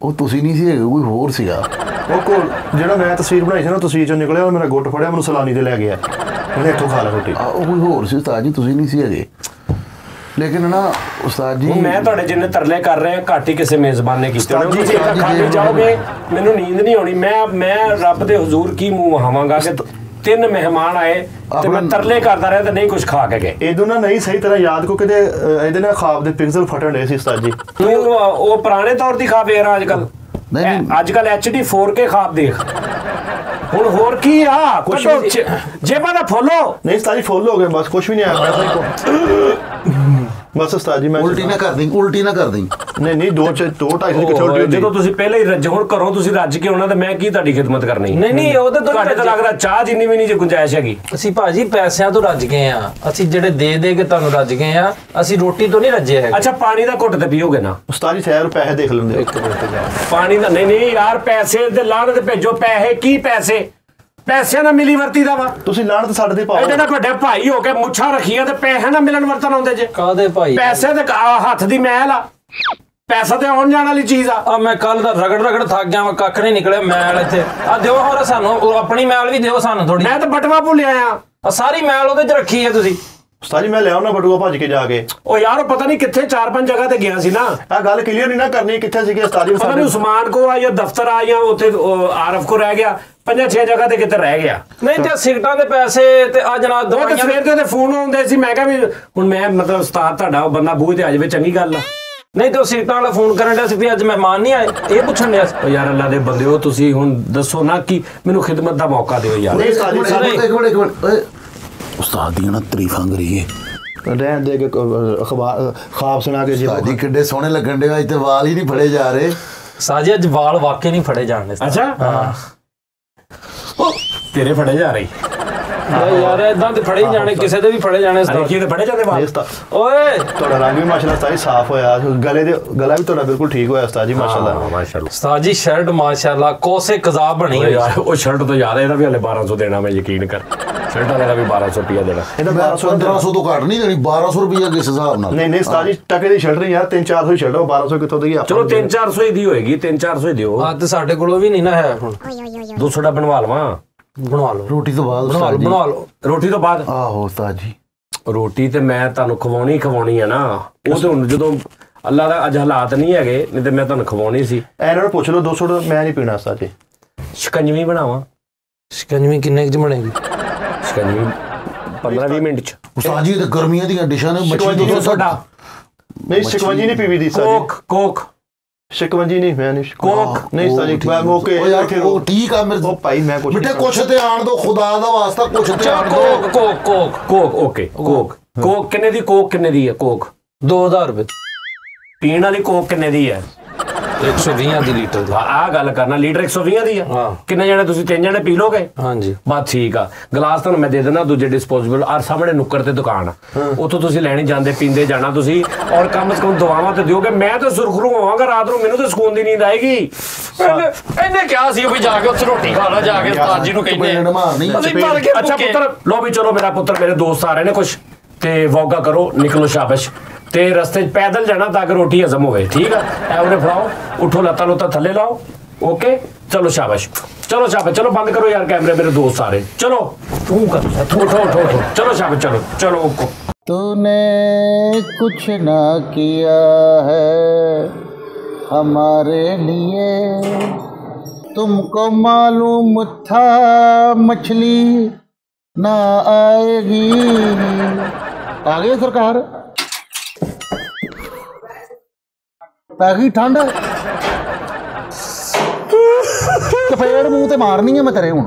ਉਹ ਤੁਸੀਂ ਨਹੀਂ ਸੀ ਹੈਗੇ, ਕੋਈ ਹੋਰ ਸੀਗਾ। ਉਹ ਕੋਲ ਜਿਹੜਾ ਮੈਂ ਤਸਵੀਰ ਬਣਾਈ ਸੀ ਨਾ, ਤਸਵੀਰ ਚੋਂ ਨਿਕਲਿਆ, ਉਹ ਮੇਰਾ ਗੁੱਟ ਫੜਿਆ, ਮੈਨੂੰ ਸਲਾਨੀ ਤੇ ਲੈ ਗਿਆ, ਉਹਨੇ ਇੱਥੋਂ ਖਾ ਲਾ ਰੋਟੀ। ਉਹ ਕੋਈ ਹੋਰ ਸੀ ਉਸਤਾਦ ਜੀ, ਤੁਸੀਂ ਨਹੀਂ ਸੀ ਹੈਗੇ। ਲੇਕਿਨ ਨਾ ਉਸਤਾਦ ਜੀ, ਹੁਣ ਮੈਂ ਤੁਹਾਡੇ ਜਿੰਨੇ ਤਰਲੇ ਕਰ ਰਹੇ ਆ, ਘੱਟ ਹੀ ਕਿਸੇ ਮੇਜ਼ਬਾਨ ਨੇ ਕੀਤੇ ਹੋਣੇ। ਜੀ, ਤੁਸੀਂ ਜੀ, ਖਾ ਕੇ ਜੀ, ਜਾਓਗੇ, ਮੈਨੂੰ ਨੀਂਦ ਨਹੀਂ ਆਉਣੀ। ਮੈਂ ਰੱਬ ਦੇ ਹਜ਼ੂਰ ਕੀ ਮੂੰਹ ਵਹਾਵਾਂਗਾ ਕਿ 3 ਮਹਿਮਾਨ ਆਏ ਤੇ ਮੈਂ ਤਰਲੇ ਕਰਦਾ ਰਿਹਾ ਤੇ ਨਹੀਂ ਕੁਝ ਖਾ ਕੇ ਗਏ। ਇਹਦੋਂ ਨਾ ਨਹੀਂ ਸਹੀ ਤਰ੍ਹਾਂ ਯਾਦ ਕੋ ਕਿਤੇ ਇਹਦੇ ਨਾਲ ਖਾਬ ਦੇ ਪਿਕਸਲ ਫਟਣ ਡੇ ਸੀ ਉਸਤਾਦ ਜੀ। ਤੂੰ ਉਹ ਪੁਰਾਣੇ ਤੌਰ ਦੀ ਖਾਬ ਵੇਖ ਰਿਹਾ ਅੱਜ ਕੱਲ। ਨਹੀਂ। ਅੱਜ ਕੱਲ HD 4K ਖਾਬ ਦੇਖ। ਹੁਣ ਹੋਰ ਕੀ ਆ? ਕੁਛ ਜੇਬਾਂ ਦਾ ਫੋਲੋ ਨਹੀਂ ਉਸਤਾਦ ਜੀ, ਫੁੱਲ ਹੋ ਗਏ ਬਸ, ਕੁਝ ਵੀ ਨਹੀਂ ਆਇਆ ਪੈਸਾ ਹੀ। ਬਸ ਉਸਤਾਦ ਜੀ ਮੈਂ ਉਲਟੀ ਨਾ ਕਰ ਦੇਂ, ਉਲਟੀ ਨਾ ਕਰ ਦੇਂ। ਨਹੀਂ 2-2.5 ਦੀ ਕਿੱਥੇ ਉਲਟੀ ਹੁੰਦੀ। ਜਦੋਂ ਤੁਸੀਂ ਪਹਿਲਾਂ ਹੀ ਰੱਜ, ਹੁਣ ਘਰੋਂ ਤੁਸੀਂ ਰੱਜ ਕੇ ਆਉਣਾ ਤੇ ਮੈਂ ਕੀ ਤੁਹਾਡੀ ਖਿਦਮਤ ਕਰਨੀ? ਨਹੀਂ ਉਹਦੇ ਤੋਂ ਤੁਹਾਡੇ ਤਾਂ ਲੱਗਦਾ ਚਾਹ ਜਿੰਨੀ ਵੀ ਨਹੀਂ ਜੇ ਗੁੰਜਾਇਸ਼ ਹੈਗੀ। ਅਸੀਂ ਭਾਜੀ ਪੈਸਿਆਂ ਤੋਂ ਰੱਜ ਗਏ ਆ, ਅਸੀਂ ਜਿਹੜੇ ਦੇ ਕੇ ਤੁਹਾਨੂੰ ਰੱਜ ਗਏ ਆ, ਅਸੀਂ ਰੋਟੀ ਤੋਂ ਨਹੀਂ ਰੱਜੇ ਹੈਗੇ। ਅੱਛਾ ਪਾਣੀ ਦਾ ਘੁੱਟ ਤੇ ਪੀਓਗੇ ਨਾ? ਉਸਤਾਦ ਜੀ ਠਹਿਰ, ਪੈਸੇ ਦੇਖ ਲੈਂਦੇ। ਪਾਣੀ ਦਾ ਨਹੀਂ ਯਾਰ, ਪੈਸੇ ਤੇ ਲਾਣ ਤੇ ਭੇਜੋ। ਪੈਸੇ ਕੀ ਪੈਸੇ? ਪੈਸੇ ਨਾ ਮਿਲੀ ਵਰਤੀ ਦਾ ਵਾ। ਤੁਸੀਂ ਲਾਣਤ ਸਾਡੇ ਤੇ ਪਾਓ। ਇਹਦੇ ਨਾਲ ਵੱਡੇ ਭਾਈ ਹੋ ਕੇ ਮੁੱਛਾਂ ਰੱਖੀਆਂ ਤੇ ਪੈਸੇ ਨਾ ਮਿਲਣ ਵਰਤਨ ਆਉਂਦੇ ਜੇ। ਕਾਦੇ ਭਾਈ? ਪੈਸੇ ਤੇ ਹੱਥ ਦੀ ਮੈਲ ਆ, ਪੈਸਾ ਤੇ ਆਉਣ ਜਾਣ ਵਾਲੀ ਚੀਜ਼ ਆ। ਮੈਂ ਕੱਲ ਦਾ ਰਗੜ ਥੱਕ ਗਿਆ, ਮੈਂ ਕੱਖ ਨਹੀਂ ਨਿਕਲਿਆ ਮੈਲ ਇੱਥੇ। ਆ ਦਿਓ ਹੋਰ ਸਾਨੂੰ, ਆਪਣੀ ਮੈਲ ਵੀ ਦਿਓ ਸਾਨੂੰ ਥੋੜੀ। ਮੈਂ ਤਾਂ ਬਟਵਾ ਭੁੱਲਿਆ ਆ, ਸਾਰੀ ਮੈਲ ਉਹਦੇ ਚ ਰੱਖੀ ਹੈ ਤੁਸੀਂ। ਉਸਤਾਦ ਜੀ ਮੈਂ ਲਿਆਉ ਨਾ ਬਟੂਆ ਭੱਜ ਕੇ ਜਾ ਕੇ। ਉਹ ਯਾਰ ਪਤਾ ਨਹੀਂ ਕਿੱਥੇ 4-5 ਜਗ੍ਹਾ ਤੇ ਗਿਆ ਸੀ ਨਾ। ਆ ਗੱਲ ਕਲੀਅਰ ਨਹੀਂ ਨਾ ਕਰਨੀ ਕਿੱਥੇ ਸੀਗੇ ਉਸਤਾਦ ਜੀ। ਪਤਾ ਨਹੀਂ ਉਸਮਾਨ ਕੋ ਆ ਜਾਂ ਦਫ਼ਤਰ ਆ ਜਾਂ ਉੱਥੇ ਆਰਫ ਕੋ ਰਹਿ ਗਿਆ, 5-6 ਜਗ੍ਹਾ ਤੇ ਕਿਤੇ ਰਹਿ ਗਿਆ। ਨਹੀਂ ਤੇ ਸਿਗਟਾਂ ਦੇ ਪੈਸੇ ਤੇ ਆ ਜਨਾਬ ਦੋ ਸਵੇਰ ਦੇ ਫੋਨ ਆਉਂਦੇ ਸੀ। ਮੈਂ ਕਿਹਾ ਵੀ ਹੁਣ ਮੈਂ ਮਤਲਬ ਉਸਤਾਦ ਤੁਹਾਡਾ ਉਹ ਬੰਦਾ ਬੂਹੇ ਤੇ ਆ ਜਾਵੇ, ਚੰਗੀ ਗੱਲ ਆ। ਨਹੀਂ ਤੇ ਉਹ ਸਿਗਟਾਂ ਵਾਲਾ ਫੋਨ ਕਰਨ ਡਿਆ ਸੀ ਵੀ ਅੱਜ ਮਹਿਮਾਨ ਨਹੀਂ ਆਏ, ਇਹ ਪੁੱਛਣ ਡਿਆ ਸੀ। ਉਹ ਯਾਰ ਅੱਲਾ ਦੇ ਬੰਦਿਓ, ਤੁਸੀਂ ਹੁਣ ਦੱਸੋ ਨਾ ਕਿ ਮੈਨੂੰ ਖਿਦਮਤ ਦਾ ਮੌਕਾ ਦਿਓ ਯਾਰ। ਨਹੀਂ ਉਸਤਾਦ ਜੀ ਇੱਕ ਮਿੰਟ ਓਏ, ਉਸਤਾਦ ਦੀਆਂ ਨਾ ਤਾਰੀਫਾਂ ਕਰੀਏ। ਰਹਿਣ ਦੇ ਕੇ ਅਖਬਾਰ ਖਾਬ ਸੁਣਾ ਕੇ ਜੀ। ਉਸਤਾਦ ਜੀ ਕਿੱਡੇ ਸੋਹਣੇ ਲੱਗਣ ਡੇ, ਅੱਜ ਤੇ ਵਾਲ ਹੀ ਨਹੀਂ ਫੜੇ ਜਾ ਰਹੇ। ਸਾਜੀ ਅੱਜ ਵਾਲ ਵਾਕਈ ਨਹੀਂ ਫੜੇ ਜਾਣਦੇ। ਅੱਛਾ ਹਾਂ, ਤੇਰੇ ਫੜੇ ਜਾ ਰਹੀ ਯਾਰ ਇਦਾਂ ਤੇ ਫੜੇ ਹੀ ਜਾਣੇ, ਕਿਸੇ ਦੇ ਵੀ ਫੜੇ ਜਾਣੇ। ਕੀ ਤੇ ਫੜੇ ਜਾਂਦੇ ਵਾਲ? ਓਏ ਤੁਹਾਡਾ ਰੰਗ ਵੀ ਮਾਸ਼ਾਅੱਲਾ ਉਸਤਾਦ ਜੀ ਸਾਫ਼ ਹੋਇਆ, ਗਲਾ ਵੀ ਤੁਹਾਡਾ ਬਿਲਕੁਲ ਠੀਕ ਹੋਇਆ ਉਸਤਾਦ ਜੀ ਮਾਸ਼ਾਅੱਲਾ। ਮਾਸ਼ਾਅੱਲਾ ਉਸਤਾਦ ਜੀ ਸ਼ਰਟ ਮਾਸ਼ਾਅੱਲਾ ਕੋਸੇ ਕਜ਼ਾਬ ਬਣੀ ਹੋਈ ਯਾਰ। ਉਹ ਸ਼ਰਟ ਤੋਂ ਜ਼ਿਆਦਾ ਇਹਦਾ ਵੀ ਹਲੇ 1200 ਦੇਣਾ, ਮੈਂ ਯਕੀਨ ਕਰ। ਸ਼ਰਟਾਂ ਦਾ ਵੀ 1200 ਰੁਪਇਆ ਦੇਣਾ। ਇਹਦਾ 1500 ਤੋਂ ਘੱਟ ਨਹੀਂ ਦੇਣੀ, 1200 ਰੁਪਇਆ ਕਿਸ ਹਿਸਾਬ ਨਾਲ? ਨਹੀਂ ਉਸਤਾਦ ਜੀ ਟਕੇ ਦੀ ਸ਼ਰਟ ਨਹੀਂ ਯਾਰ, 300-400 ਦੀ ਸ਼ਰਟ, 1200 ਕਿੱਥੋਂ ਦੇਗੀ? ਚਲੋ 300-400 ਦੀ ਹੋਏਗੀ, 300-400 ਦਿਓ। ਆ ਤੇ ਸਾਡੇ ਕੋਲੋਂ ਵੀ ਨਹੀਂ ਨਾ ਹੈ ਹੁਣ। 200 ਦਾ ਬਣਵਾ ਲਵਾਂ? ਬਣਵਾ ਲਓ, ਰੋਟੀ ਤੋਂ ਬਾਅਦ ਬਣਵਾ ਲਓ, ਬਣਵਾ ਲਓ। ਰੋਟੀ ਤੋਂ ਬਾਅਦ? ਆਹੋ ਉਸਤਾਦ ਜੀ, ਰੋਟੀ ਤੇ ਮੈਂ ਤੁਹਾਨੂੰ ਖਵਾਉਣੀ ਆ ਨਾ। ਉਹ ਤੇ ਹੁਣ ਜਦੋਂ ਅੱਲਾ ਦਾ ਅੱਜ ਹਾਲਾਤ ਨਹੀਂ ਹੈਗੇ, ਨਹੀਂ ਤੇ ਮੈਂ ਤੁਹਾਨੂੰ ਖਵਾਉਣੀ ਸੀ। ਇਹਨਾਂ ਨੂੰ ਪੁੱਛ ਲਓ 200 ਦਾ ਮੈਂ ਨਹੀਂ ਪੀਣਾ ਉਸਤਾਦ ਜੀ। ਸ਼ਿਕੰਜਵੀ ਬਣਾਵਾਂ? ਸ਼ਿਕੰਜਵੀ ਕਿੰਨੇ ਚ ਬਣੇਗੀ? ਸ਼ਿਕੰਜਵੀ 15-20 ਮਿੰਟ ਚ। ਉਸਤਾਦ ਜੀ ਤੇ ਗਰਮੀਆਂ ਦੀਆਂ ਡਿਸ਼ਾਂ ਨੇ। ਮੱਛੀ ਸ਼ਿਕੰਜੀ ਤੁਹਾਡਾ ਨਹੀਂ, ਸ਼ਿਕੰਜੀ ਨਹੀਂ ਪੀਵੀ ਦੀ ਉਸਤਾਦ ਜੀ। ਕੋਕ ਸ਼ਿਕੰਜੀ ਨਹੀਂ, ਮੈਂ ਨਹੀਂ ਕੋਕ ਨਹੀਂ ਉਸਤਾਦ ਜੀ। ਮੈਂ ਮੌਕੇ ਉਹ ਯਾਰ ਉਹ ਠੀਕ ਆ ਮੇਰੇ। ਉਹ ਭਾਈ ਮੈਂ ਕੁਛ ਮਿੱਠੇ ਕੁਛ ਤੇ ਆਣ ਦੋ, ਖੁਦਾ ਦਾ ਵਾਸਤਾ ਕੁਛ ਤੇ ਆਣ ਦੋ। Coke okay. ਕੋਕ ਕਿੰਨੇ ਦੀ? ਕੋਕ ਕਿੰਨੇ ਦੀ ਹੈ ਕੋਕ? 2000 ਰੁਪਏ। ਪੀਣ ਵਾਲੀ ਕੋਕ ਕਿੰਨੇ ਦੀ ਹੈ? 120 ਦੀ ਲੀਟਰ ਦੀ। ਆਹ ਗੱਲ ਕਰਨਾ, ਲੀਟਰ 120 ਦੀ ਆ। ਕਿੰਨੇ ਜਣੇ ਤੁਸੀਂ? 3 ਜਣੇ ਪੀ ਲੋਗੇ? ਹਾਂਜੀ ਬਸ ਠੀਕ ਆ। ਗਲਾਸ ਤੁਹਾਨੂੰ ਮੈਂ ਦੇ ਦੇਣਾ ਦੂਜੇ ਡਿਸਪੋਜ਼ੇਬਲ, ਔਰ ਸਾਹਮਣੇ ਨੁੱਕਰ ਤੇ ਦੁਕਾਨ ਆ, ਉੱਥੋਂ ਤੁਸੀਂ ਲੈਣੀ ਜਾਂਦੇ ਪੀਂਦੇ ਜਾਣਾ ਤੁਸੀਂ, ਔਰ ਕਮ ਸੇ ਕਮ ਦੁਆਵਾਂ ਤੇ ਦਿਓਗੇ। ਮੈਂ ਤਾਂ ਸੁਰਖਰੂ ਹੋਵਾਂਗਾ ਰਾਤ ਨੂੰ, ਮੈਨੂੰ ਤਾਂ ਸਕੂਨ ਦੀ ਨੀਂਦ ਆਏਗੀ। ਇਹਨੇ ਕਿਹਾ ਸੀ ਵੀ ਜਾ ਕੇ ਉੱਥੇ ਰੋਟੀ ਖਾ ਲਾ, ਜਾ ਕੇ ਉਸਤਾਦ ਜੀ ਨੂੰ ਕਹਿੰਦੇ ਅੱਛਾ ਪੁੱਤਰ ਲੋ ਵੀ ਚਲੋ, ਮੇਰਾ ਪੁੱਤਰ ਮੇਰੇ ਦੋਸਤ ਆ ਰਹੇ ਨੇ ਕੁਛ, ਤੇ ਵੋਗਾ ਕਰੋ, ਨਿਕਲੋ ਸ਼ਾਬਾਸ਼। ਤੇ ਰਸਤੇ 'ਚ ਪੈਦਲ ਜਾਣਾ ਤਾਂ ਕਿ ਰੋਟੀ ਹਜ਼ਮ ਹੋਵੇ, ਠੀਕ ਆ। ਐ ਉਹਨੇ ਫੜਾਓ, ਉਠੋ, ਲੱਤਾਂ ਲੁੱਤਾਂ ਥੱਲੇ ਲਾਓ, ਓਕੇ ਚਲੋ ਸ਼ਾਬਾਸ਼, ਚਲੋ ਸ਼ਾਬਾਸ਼, ਚਲੋ ਬੰਦ ਕਰੋ ਯਾਰ ਕੈਮਰੇ, ਮੇਰੇ ਦੋਸਤ ਆ ਰਹੇ, ਚਲੋ ਤੂੰ ਕਰ, ਉਠੋ उठो चलो शाबाश, चलो चलो उनको। तूने कुछ ना किया है हमारे लिए, तुमको मालूम था मछली ना आएगी। आ गई सरकार, पै गई ठंड, चपेड़ मूँह ते मारनी है मैं तेरे हुण।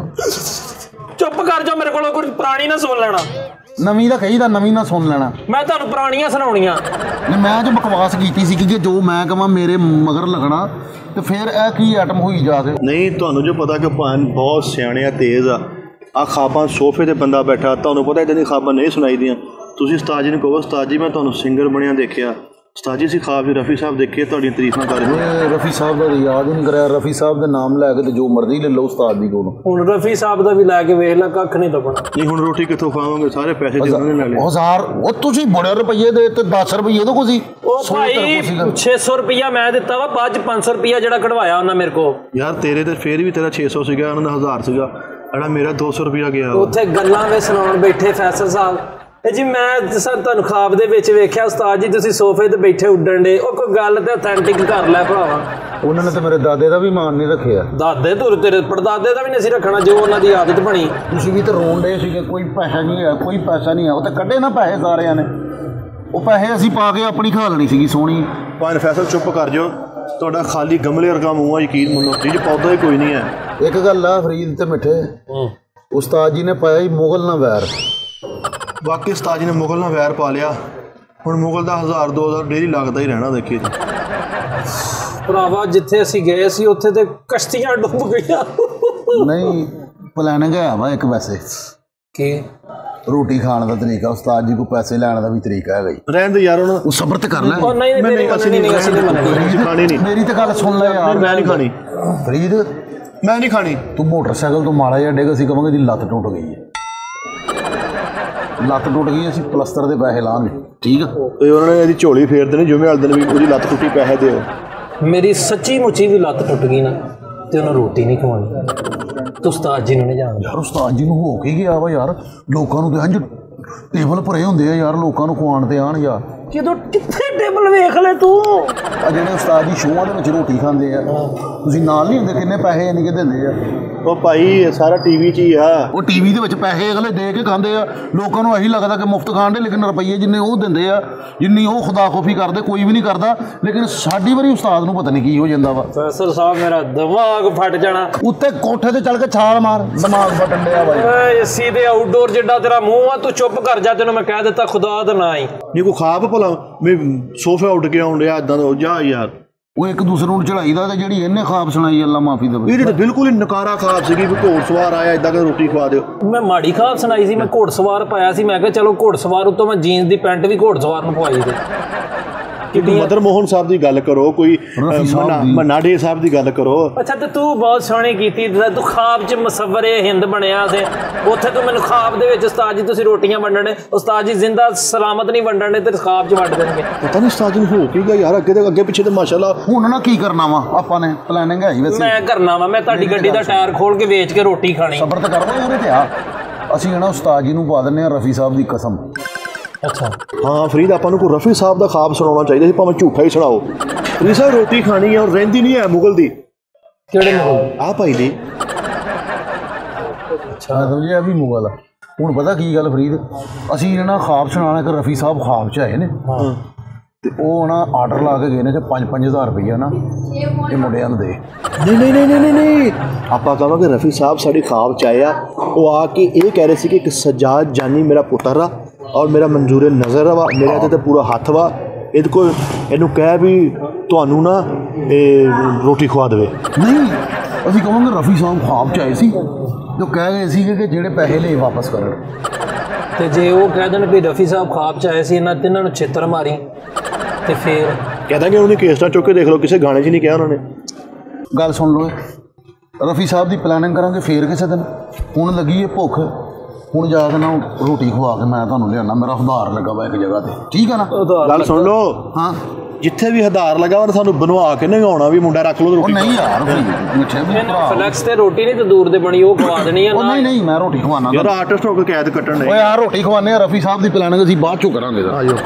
चुप कर जाओ, मेरे को कुछ पुरानी ना सुन लेना। नवीं दा कही दा, नवीं ना सुन लेना। मैं तुहानू पुरानियां सुनाउणियां। मैं जो बकवास की सी कि जो मैं कहां मेरे मगर लगना तो फिर यह की आइटम हुई जाके। नहीं ਤੁਹਾਨੂੰ जो पता कि भान बहुत सियाने आ तेज़ आ खाबां सोफे ते बंदा बैठा, ਤੁਹਾਨੂੰ पता इदां दी खाबां नहीं सुनाई दियां। ਤੁਸੀਂ ਉਸਤਾਦ ਜੀ ਨੂੰ ਕਹੋ ਉਸਤਾਦ ਜੀ ਮੈਂ ਤੁਹਾਨੂੰ ਸਿੰਗਰ ਬਣਿਆ ਦੇਖਿਆ, ਉਸਤਾਦ ਜੀ ਅਸੀਂ ਖਾਬ ਜੀ ਰਫੀ ਸਾਹਿਬ ਦੇਖੇ, ਤੁਹਾਡੀਆਂ ਤਾਰੀਫਾਂ ਕਰ ਰਹੇ। ਰਫੀ ਸਾਹਿਬ ਦਾ ਯਾਦ ਹੀ ਨਹੀਂ ਕਰਿਆ, ਰਫੀ ਸਾਹਿਬ ਦੇ ਨਾਮ ਲੈ ਕੇ ਤੇ ਜੋ ਮਰਜ਼ੀ ਲੈ ਲਓ ਉਸਤਾਦ ਦੀ ਕੋਲੋਂ। ਹੁਣ ਰਫੀ ਸਾਹਿਬ ਦਾ ਵੀ ਲੈ ਕੇ ਵੇਖ ਲੈ, ਕੱਖ ਨਹੀਂ ਲੱਭਣਾ। ਨਹੀਂ ਹੁਣ ਰੋਟੀ ਕਿੱਥੋਂ ਖਾਵਾਂਗੇ, ਸਾਰੇ ਪੈਸੇ ਤੇ ਉਹਨਾਂ ਨੇ ਲੈ ਲਏ। 1000 ਉਹ ਤੁਸੀਂ ਬੜੇ ਰੁਪਏ ਦੇ ਤੇ 10 ਰੁਪਏ ਤੋਂ ਕੋਈ ਉਹ ਭਾਈ 600 ਰੁਪਇਆ ਮੈਂ ਦਿੱਤਾ ਵਾ, ਬਾਅਦ ਚ 500 ਰੁਪਇਆ ਜਿਹੜਾ ਕਢਵਾਇਆ ਉਹਨਾਂ ਮੇਰੇ ਕੋਲ। ਯਾਰ ਤੇਰੇ ਤੇ ਫੇਰ ਵੀ ਤੇਰਾ 600 ਸੀਗਾ, ਉਹਨਾਂ ਦਾ 1000 ਸੀਗਾ, ਜਿਹੜਾ ਮੇਰਾ 200 ਰੁਪਇਆ ਗਿਆ। ਉੱਥੇ ਗੱਲਾਂ ਵੇ ਸੁਣਾਉਣ ਬੈਠੇ ਫੈਸਲ ਸਾਹਿਬ ਜੀ, ਮੈਂ ਤੁਹਾਨੂੰ ਖਾਬ ਦੇ ਵਿੱਚ ਵੇਖਿਆ ਉਸਤਾਦ ਜੀ ਤੁਸੀਂ ਸੋਫੇ ਤੇ ਬੈਠੇ ਉੱਡਣ ਦੇ, ਉਹ ਕੋਈ ਗੱਲ ਤੇ ਅਥੈਂਟਿਕ ਕਰ ਲੈ ਭਰਾਵਾ। ਉਹਨਾਂ ਨੇ ਤਾਂ ਮੇਰੇ ਦਾਦੇ ਦਾ ਵੀ ਮਾਨ ਨਹੀਂ ਰੱਖਿਆ। ਦਾਦੇ ਤੇਰੇ ਪੜਦਾਦੇ ਦਾ ਵੀ ਨਹੀਂ ਸੀ ਰੱਖਣਾ, ਜੋ ਉਹਨਾਂ ਦੀ ਆਦਤ ਬਣੀ। ਤੁਸੀਂ ਵੀ ਤਾਂ ਰੋਣ ਦੇ ਸੀਗੇ, ਕੋਈ ਪੈਸਾ ਨਹੀਂ ਹੈ, ਕੋਈ ਪੈਸਾ ਨਹੀਂ ਹੈ। ਉਹ ਤਾਂ ਕੱਢੇ ਨਾ ਪੈਸੇ ਸਾਰਿਆਂ ਨੇ, ਉਹ ਪੈਸੇ ਅਸੀਂ ਪਾ ਕੇ ਆਪਣੀ ਖਾ ਲੈਣੀ ਸੀਗੀ ਸੋਹਣੀ। ਭਾਵੇਂ ਫੈਸਲ ਚੁੱਪ ਕਰ ਜਾਓ, ਤੁਹਾਡਾ ਖਾਲੀ ਗਮਲੇ ਵਰਗਾ ਮੂੰਹ ਆ, ਯਕੀਨ ਮੰਨੋ ਚੀਜ਼ ਪੌਦਾ ਹੀ ਕੋਈ ਨਹੀਂ ਹੈ। ਇੱਕ ਗੱਲ ਆ ਫਰੀਦ ਤੇ ਮਿੱਠੇ, ਉਸਤਾਦ ਜੀ ਨੇ ਪਾਇਆ ਹੀ ਮੁਗਲ ਨਾਲ ਵੈਰ। ਬਾਕੀ ਉਸਤਾਦ ਜੀ ਨੇ ਮੁਗਲ ਨਾਲ ਵੈਰ ਪਾ ਲਿਆ, ਹੁਣ ਮੁਗਲ ਦਾ 1000 2000 ਡੇਲੀ ਲੱਗਦਾ ਹੀ ਰਹਿਣਾ। ਦੇਖੀਏ ਭਰਾਵਾ ਜਿੱਥੇ ਅਸੀਂ ਗਏ ਸੀ ਉੱਥੇ ਤੇ ਕਸ਼ਤੀਆਂ ਡੁੱਬ ਗਈਆਂ। ਨਹੀਂ ਪਲਾਨਿੰਗ ਹੈ ਵਾ ਇੱਕ ਵੈਸੇ ਕੀ ਰੋਟੀ ਖਾਣ ਦਾ ਤਰੀਕਾ, ਉਸਤਾਦ ਜੀ ਕੋ ਪੈਸੇ ਲੈਣ ਦਾ ਵੀ ਤਰੀਕਾ ਹੈਗਾ ਜੀ। ਰਹਿਣ ਦੇ ਯਾਰ, ਉਹ ਸਬਰ ਤੇ ਕਰ ਲੈ। ਉਹ ਨਹੀਂ ਅਸੀਂ ਨਹੀਂ ਖਾਣੀ ਨਹੀਂ, ਮੇਰੀ ਤੇ ਗੱਲ ਸੁਣ ਲੈ ਯਾਰ। ਮੈਂ ਨਹੀਂ ਖਾਣੀ ਫਰੀਦ, ਮੈਂ ਨਹੀਂ ਖਾਣੀ। ਤੂੰ ਮੋਟਰਸਾਈਕਲ ਤੋਂ ਮਾੜਾ ਜਿਹਾ ਡਿੱਗ, ਅਸੀਂ ਕਹਾਂਗੇ ਦੀ ਲੱਤ ਟੁੱਟ ਗਈ ਹੈ। ਲੱਤ ਟੁੱਟ ਗਈ, ਅਸੀਂ ਪਲਸਤਰ ਦੇ ਪੈਸੇ ਲਾਂਗੇ, ਠੀਕ ਆ। ਤੇ ਉਹਨਾਂ ਨੇ ਇਹਦੀ ਝੋਲੀ ਫੇਰ ਦੇਣੀ, ਜਿਵੇਂ ਵਾਲੇ ਦਿਨ ਵੀ ਉਹਦੀ ਲੱਤ ਟੁੱਟੀ ਪੈਸੇ ਦਿਓ। ਮੇਰੀ ਸੱਚੀ ਮੁੱਚੀ ਵੀ ਲੱਤ ਟੁੱਟ ਗਈ ਨਾ ਤੇ ਉਹਨੂੰ ਰੋਟੀ ਨਹੀਂ ਖਵਾਉਣੀ। ਤੂੰ ਉਸਤਾਦ ਜੀ ਨੂੰ ਨਹੀਂ ਜਾਣਦਾ। ਯਾਰ ਉਸਤਾਦ ਜੀ ਨੂੰ ਹੋ ਕੇ ਗਿਆ ਵਾ ਯਾਰ, ਲੋਕਾਂ ਨੂੰ ਤੇ ਇੰਝ ਟੇਬਲ ਭਰੇ ਹੁੰਦੇ ਆ ਯਾਰ, ਲੋਕਾਂ ਨੂੰ ਖਵਾਉਣ ਤੇ ਆਣ ਯਾਰ। ਕਿਦੋਂ ਕਿੱਥੇ ਟੇਬਲ ਵੇਖ ਲੈ ਤੂੰ। ਆ ਜਿਹੜੇ ਉਸਤਾਦ ਜੀ ਸ਼ੋਆਂ ਦੇ ਵਿੱਚ ਰੋਟੀ ਖਾਂਦੇ ਆ, ਤੁਸੀਂ ਨਾਲ ਨਹੀਂ ਹੁੰਦੇ, ਕਿੰਨੇ ਪੈਸੇ ਇੰਨੇ ਕਿ ਦਿੰਦੇ ਆ। ਉਹ ਭਾਈ ਸਾਰਾ ਟੀਵੀ 'ਚ ਹੀ ਆ, ਉਹ ਟੀਵੀ ਦੇ ਵਿੱਚ ਪੈਸੇ ਅਗਲੇ ਦੇ ਕੇ ਖਾਂਦੇ ਆ, ਲੋਕਾਂ ਨੂੰ ਇਹੀ ਲੱਗਦਾ ਕਿ ਮੁਫਤ ਖਾਣ ਦੇ, ਲੇਕਿਨ ਰੁਪਈਏ ਜਿੰਨੇ ਉਹ ਦਿੰਦੇ ਆ, ਜਿੰਨੀ ਉਹ ਖੁਦਾ ਖੋਫੀ ਕਰਦੇ, ਕੋਈ ਵੀ ਨਹੀਂ ਕਰਦਾ। ਲੇਕਿਨ ਸਾਡੀ ਵਾਰੀ ਉਸਤਾਦ ਨੂੰ ਪਤਾ ਨਹੀਂ ਕੀ ਹੋ ਜਾਂਦਾ ਵਾ। ਫੈਸਲ ਸਾਹਿਬ ਮੇਰਾ ਦਿਮਾਗ ਫਟ ਜਾਣਾ। ਉੱਤੇ ਕੋਠੇ ਤੇ ਚੜ ਕੇ ਛਾਲ ਮਾਰ, ਦਿਮਾਗ ਫਟਣ ਡਿਆ ਵਾ। ਏਸੀ ਦੇ ਆਊਟਡੋਰ ਜਿੱਡਾ ਤੇਰਾ ਮੂੰਹ ਆ, ਤੂੰ ਚੁੱਪ ਕਰ ਜਾ, ਤੈਨੂੰ ਮੈਂ ਕਹਿ ਦਿੱਤਾ ਖੁਦਾ ਦਾ ਨਾ ਹੀ। ਨਹੀਂ ਕੋਈ ਖਾਬ ਭਲਾ ਵੀ ਸੋਫੇ ਉੱਡ ਕੇ ਆਉਣ ਡਿਆ ਇਦਾਂ ਦਾ, ਜਾ ਯਾਰ। ਉਹ ਇੱਕ ਦੂਸਰੇ ਨੂੰ ਚੜਾਈ ਦਾ, ਤੇ ਜਿਹੜੀ ਇਹਨੇ ਖਾਬ ਸੁਣਾਈ ਅੱਲਾ ਮਾਫੀ ਦੇਵੇ। ਇਹਦੀ ਤਾਂ ਬਿਲਕੁਲ ਹੀ ਨਕਾਰਾ ਖਾਬ ਸੀਗੀ ਵੀ ਘੋੜ ਸਵਾਰ ਆਇਆ ਇਦਾਂ ਕਿ ਰੋਟੀ ਖਵਾ ਦਿਓ। ਮੈਂ ਮਾੜੀ ਖਾਬ ਸੁਣਾਈ ਸੀ, ਮੈਂ ਘੋੜ ਸਵਾਰ ਪਾਇਆ ਸੀ। ਮੈਂ ਕਿਹਾ ਚਲੋ ਘੋੜ ਸਵਾਰ ਉੱਤੋਂ ਮੈਂ ਜੀਨਸ ਦੀ ਪੈਂਟ ਵੀ ਘੋੜ ਸਵਾਰ ਨੂੰ ਪਵਾਈ ਤੇ। ਮਦਰ ਮੋਹਨ ਸਾਹਿਬ ਦੀ ਗੱਲ ਕਰੋ, ਕੋਈ ਮੰਨਾ ਡੇ ਸਾਹਿਬ ਦੀ ਗੱਲ ਕਰੋ। ਅੱਛਾ ਤੇ ਤੂੰ ਬਹੁਤ ਸੋਹਣੀ ਕੀਤੀ, ਤੂੰ ਖਾਬ 'ਚ ਮੁਸੱਵਰੇ ਹਿੰਦ ਬਣਿਆ ਸੀ। ਉੱਥੇ ਤੂੰ ਮੈਨੂੰ ਖਾਬ ਦੇ ਵਿੱਚ ਉਸਤਾਦ ਜੀ ਤੁਸੀਂ ਰੋਟੀਆਂ ਵੰਡਣੇ, ਉਸਤਾਦ ਜੀ ਜ਼ਿੰਦਾ ਸਲਾਮਤ ਨਹੀਂ ਵੰਡਣੇ ਤੇ ਖਾਬ 'ਚ ਵੰਡ ਦੇਣਗੇ। ਪਤਾ ਨਹੀਂ ਉਸਤਾਦ ਜੀ ਨੂੰ ਹੋ ਕੀ ਗਿਆ ਯਾਰ, ਅੱਗੇ ਪਿੱਛੇ ਤੇ ਮਾਸ਼ਾਅੱਲਾ। ਹੁਣ ਨਾ ਕੀ ਕਰਨਾ ਵਾ ਆਪਾਂ ਨੇ, ਪਲੈਨਿੰਗ ਹੈ ਵੈਸੇ। ਮੈਂ ਕਰਨਾ ਵਾ, ਮੈਂ ਤੁਹਾਡੀ ਗੱਡੀ ਦਾ ਟਾਇਰ ਖੋਲ ਕੇ ਵੇਚ ਕੇ ਰੋਟੀ ਖਾਣੀ। ਸਬਰ ਤਾਂ ਕਰੋ ਉਹਦੇ ਤੇ ਆ। ਅਸੀਂ ਨਾ ਉਸਤਾਦ ਜੀ ਨੂੰ ਪਾ ਦਿੰਦੇ ਆ ਰਫੀ ਸਾਹਿਬ ਦੀ ਕਸਮ। ਅੱਛਾ ਹਾਂ ਫਰੀਦ, ਆਪਾਂ ਨੂੰ ਕੋਈ ਰਫੀ ਸਾਹਿਬ ਦਾ ਖਾਬ ਸੁਣਾਉਣਾ ਚਾਹੀਦਾ ਸੀ, ਭਾਵੇਂ ਝੂਠਾ ਹੀ ਸੁਣਾਓ। ਰਫੀ ਸਾਹਿਬ ਰੋਟੀ ਖਾਣੀ ਹੈ ਔਰ ਰਹਿੰਦੀ ਨਹੀਂ ਹੈ ਮੁਗਲ ਦੀ। ਕਿਹੜੇ ਮੁਗਲ? ਆਹ ਭਾਈ ਦੀ। ਅੱਛਾ ਸਮਝਿਆ ਵੀ ਮੁਗਲ ਆ। ਹੁਣ ਪਤਾ ਕੀ ਗੱਲ ਫਰੀਦ, ਅਸੀਂ ਨਾ ਖਾਬ ਸੁਣਾਉਣਾ ਕਿ ਰਫੀ ਸਾਹਿਬ ਖਾਬ 'ਚ ਆਏ ਨੇ, ਤੇ ਉਹ ਨਾ ਆਰਡਰ ਲਾ ਕੇ ਗਏ ਨੇ ਕਿ 5-5 ਹਜ਼ਾਰ ਰੁਪਈਆ ਨਾ ਇਹ ਮੁੰਡਿਆਂ ਨੂੰ ਦੇ। ਨਹੀਂ ਆਪਾਂ ਕਹਾਂਗੇ ਰਫੀ ਸਾਹਿਬ ਸਾਡੇ ਖਾਬ 'ਚ ਆਏ ਆ, ਉਹ ਆ ਕੇ ਇਹ ਕਹਿ ਰਹੇ ਸੀ ਕਿ ਇੱਕ ਸਜਾਦ ਜਾਨੀ ਮੇਰਾ ਪੁੱਤਰ ਆ ਔਰ ਮੇਰਾ ਮਨਜ਼ੂਰ ਨਜ਼ਰ ਵਾ, ਮੇਰੇ ਤੇ ਪੂਰਾ ਹੱਥ ਵਾ, ਇਹਦੇ ਕੋਲ ਇਹਨੂੰ ਕਹਿ ਵੀ ਤੁਹਾਨੂੰ ਨਾ ਇਹ ਰੋਟੀ ਖਵਾ ਦੇਵੇ। ਨਹੀਂ, ਅਸੀਂ ਕਹਾਂਗੇ ਰਫੀ ਸਾਹਿਬ ਖਾਬ 'ਚ ਆਏ ਸੀ ਜੋ ਕਹਿ ਗਏ ਸੀ ਕਿ ਜਿਹੜੇ ਪੈਸੇ ਲਏ ਵਾਪਸ ਕਰਨ। ਤੇ ਜੇ ਉਹ ਕਹਿ ਦੇਣ ਵੀ ਰਫੀ ਸਾਹਿਬ ਖਾਬ 'ਚ ਆਏ ਸੀ, ਇਹਨਾਂ ਤਿੰਨਾਂ ਨੂੰ ਛਿੱਤਰ ਮਾਰੀ, ਤੇ ਫੇਰ ਕਹਿੰਦਾ ਕਿ ਉਹਨੇ ਕੇਸ ਨਾ ਚੁੱਕ ਕੇ ਦੇਖ ਲਓ, ਕਿਸੇ ਗਾਣੇ 'ਚ ਨਹੀਂ ਕਿਹਾ ਉਹਨਾਂ ਨੇ। ਗੱਲ ਸੁਣ ਲਓ, ਰਫੀ ਸਾਹਿਬ ਦੀ ਪਲੈਨਿੰਗ ਕਰਾਂਗੇ ਫੇਰ ਕਿਸੇ ਦਿਨ। ਹੁਣ ਲੱਗੀ ਹੈ ਭੁੱਖ, ਹੁਣ ਜਾ ਕੇ ਨਾ ਰੋਟੀ ਖਵਾ ਕੇ ਮੈਂ ਤੁਹਾਨੂੰ ਲਿਆਉਣਾ, ਮੇਰਾ ਉਧਾਰ ਲੱਗਾ ਵਾ ਇੱਕ ਜਗ੍ਹਾ ਤੇ, ਠੀਕ ਆ ਨਾ? ਗੱਲ ਸੁਣ ਲਓ, ਹਾਂ, ਜਿੱਥੇ ਵੀ ਹਦਾਰ ਲੱਗਾ ਉਹਨੇ ਸਾਨੂੰ ਬਣਵਾ ਕੇ ਨਗਾਉਣਾ ਵੀ ਮੁੰਡਾ ਰੱਖ ਲਓ ਉਹ ਰੋਟੀ। ਨਹੀਂ ਯਾਰ, ਮਿੱਠੇ ਫਲੈਕਸ ਤੇ ਰੋਟੀ ਨਹੀਂ ਤੰਦੂਰ ਦੇ ਬਣੀ, ਉਹ ਖਵਾ ਦੇਣੀ ਆ। ਉਹ ਨਹੀਂ, ਮੈਂ ਰੋਟੀ ਖਵਾਣਾ ਯਾਰ ਆਰਟਿਸਟ ਹੋ ਕੇ ਕੈਦ ਕੱਟਣ ਨਹੀਂ। ਓਏ ਯਾਰ ਰੋਟੀ ਖਵਾਨੇ ਆ, ਰਫੀ ਸਾਹਿਬ ਦੀ ਪਲੈਨਿੰਗ ਅਸੀਂ ਬਾਅਦ ਚੋਂ ਕਰਾਂਗੇ। ਆਜੋ।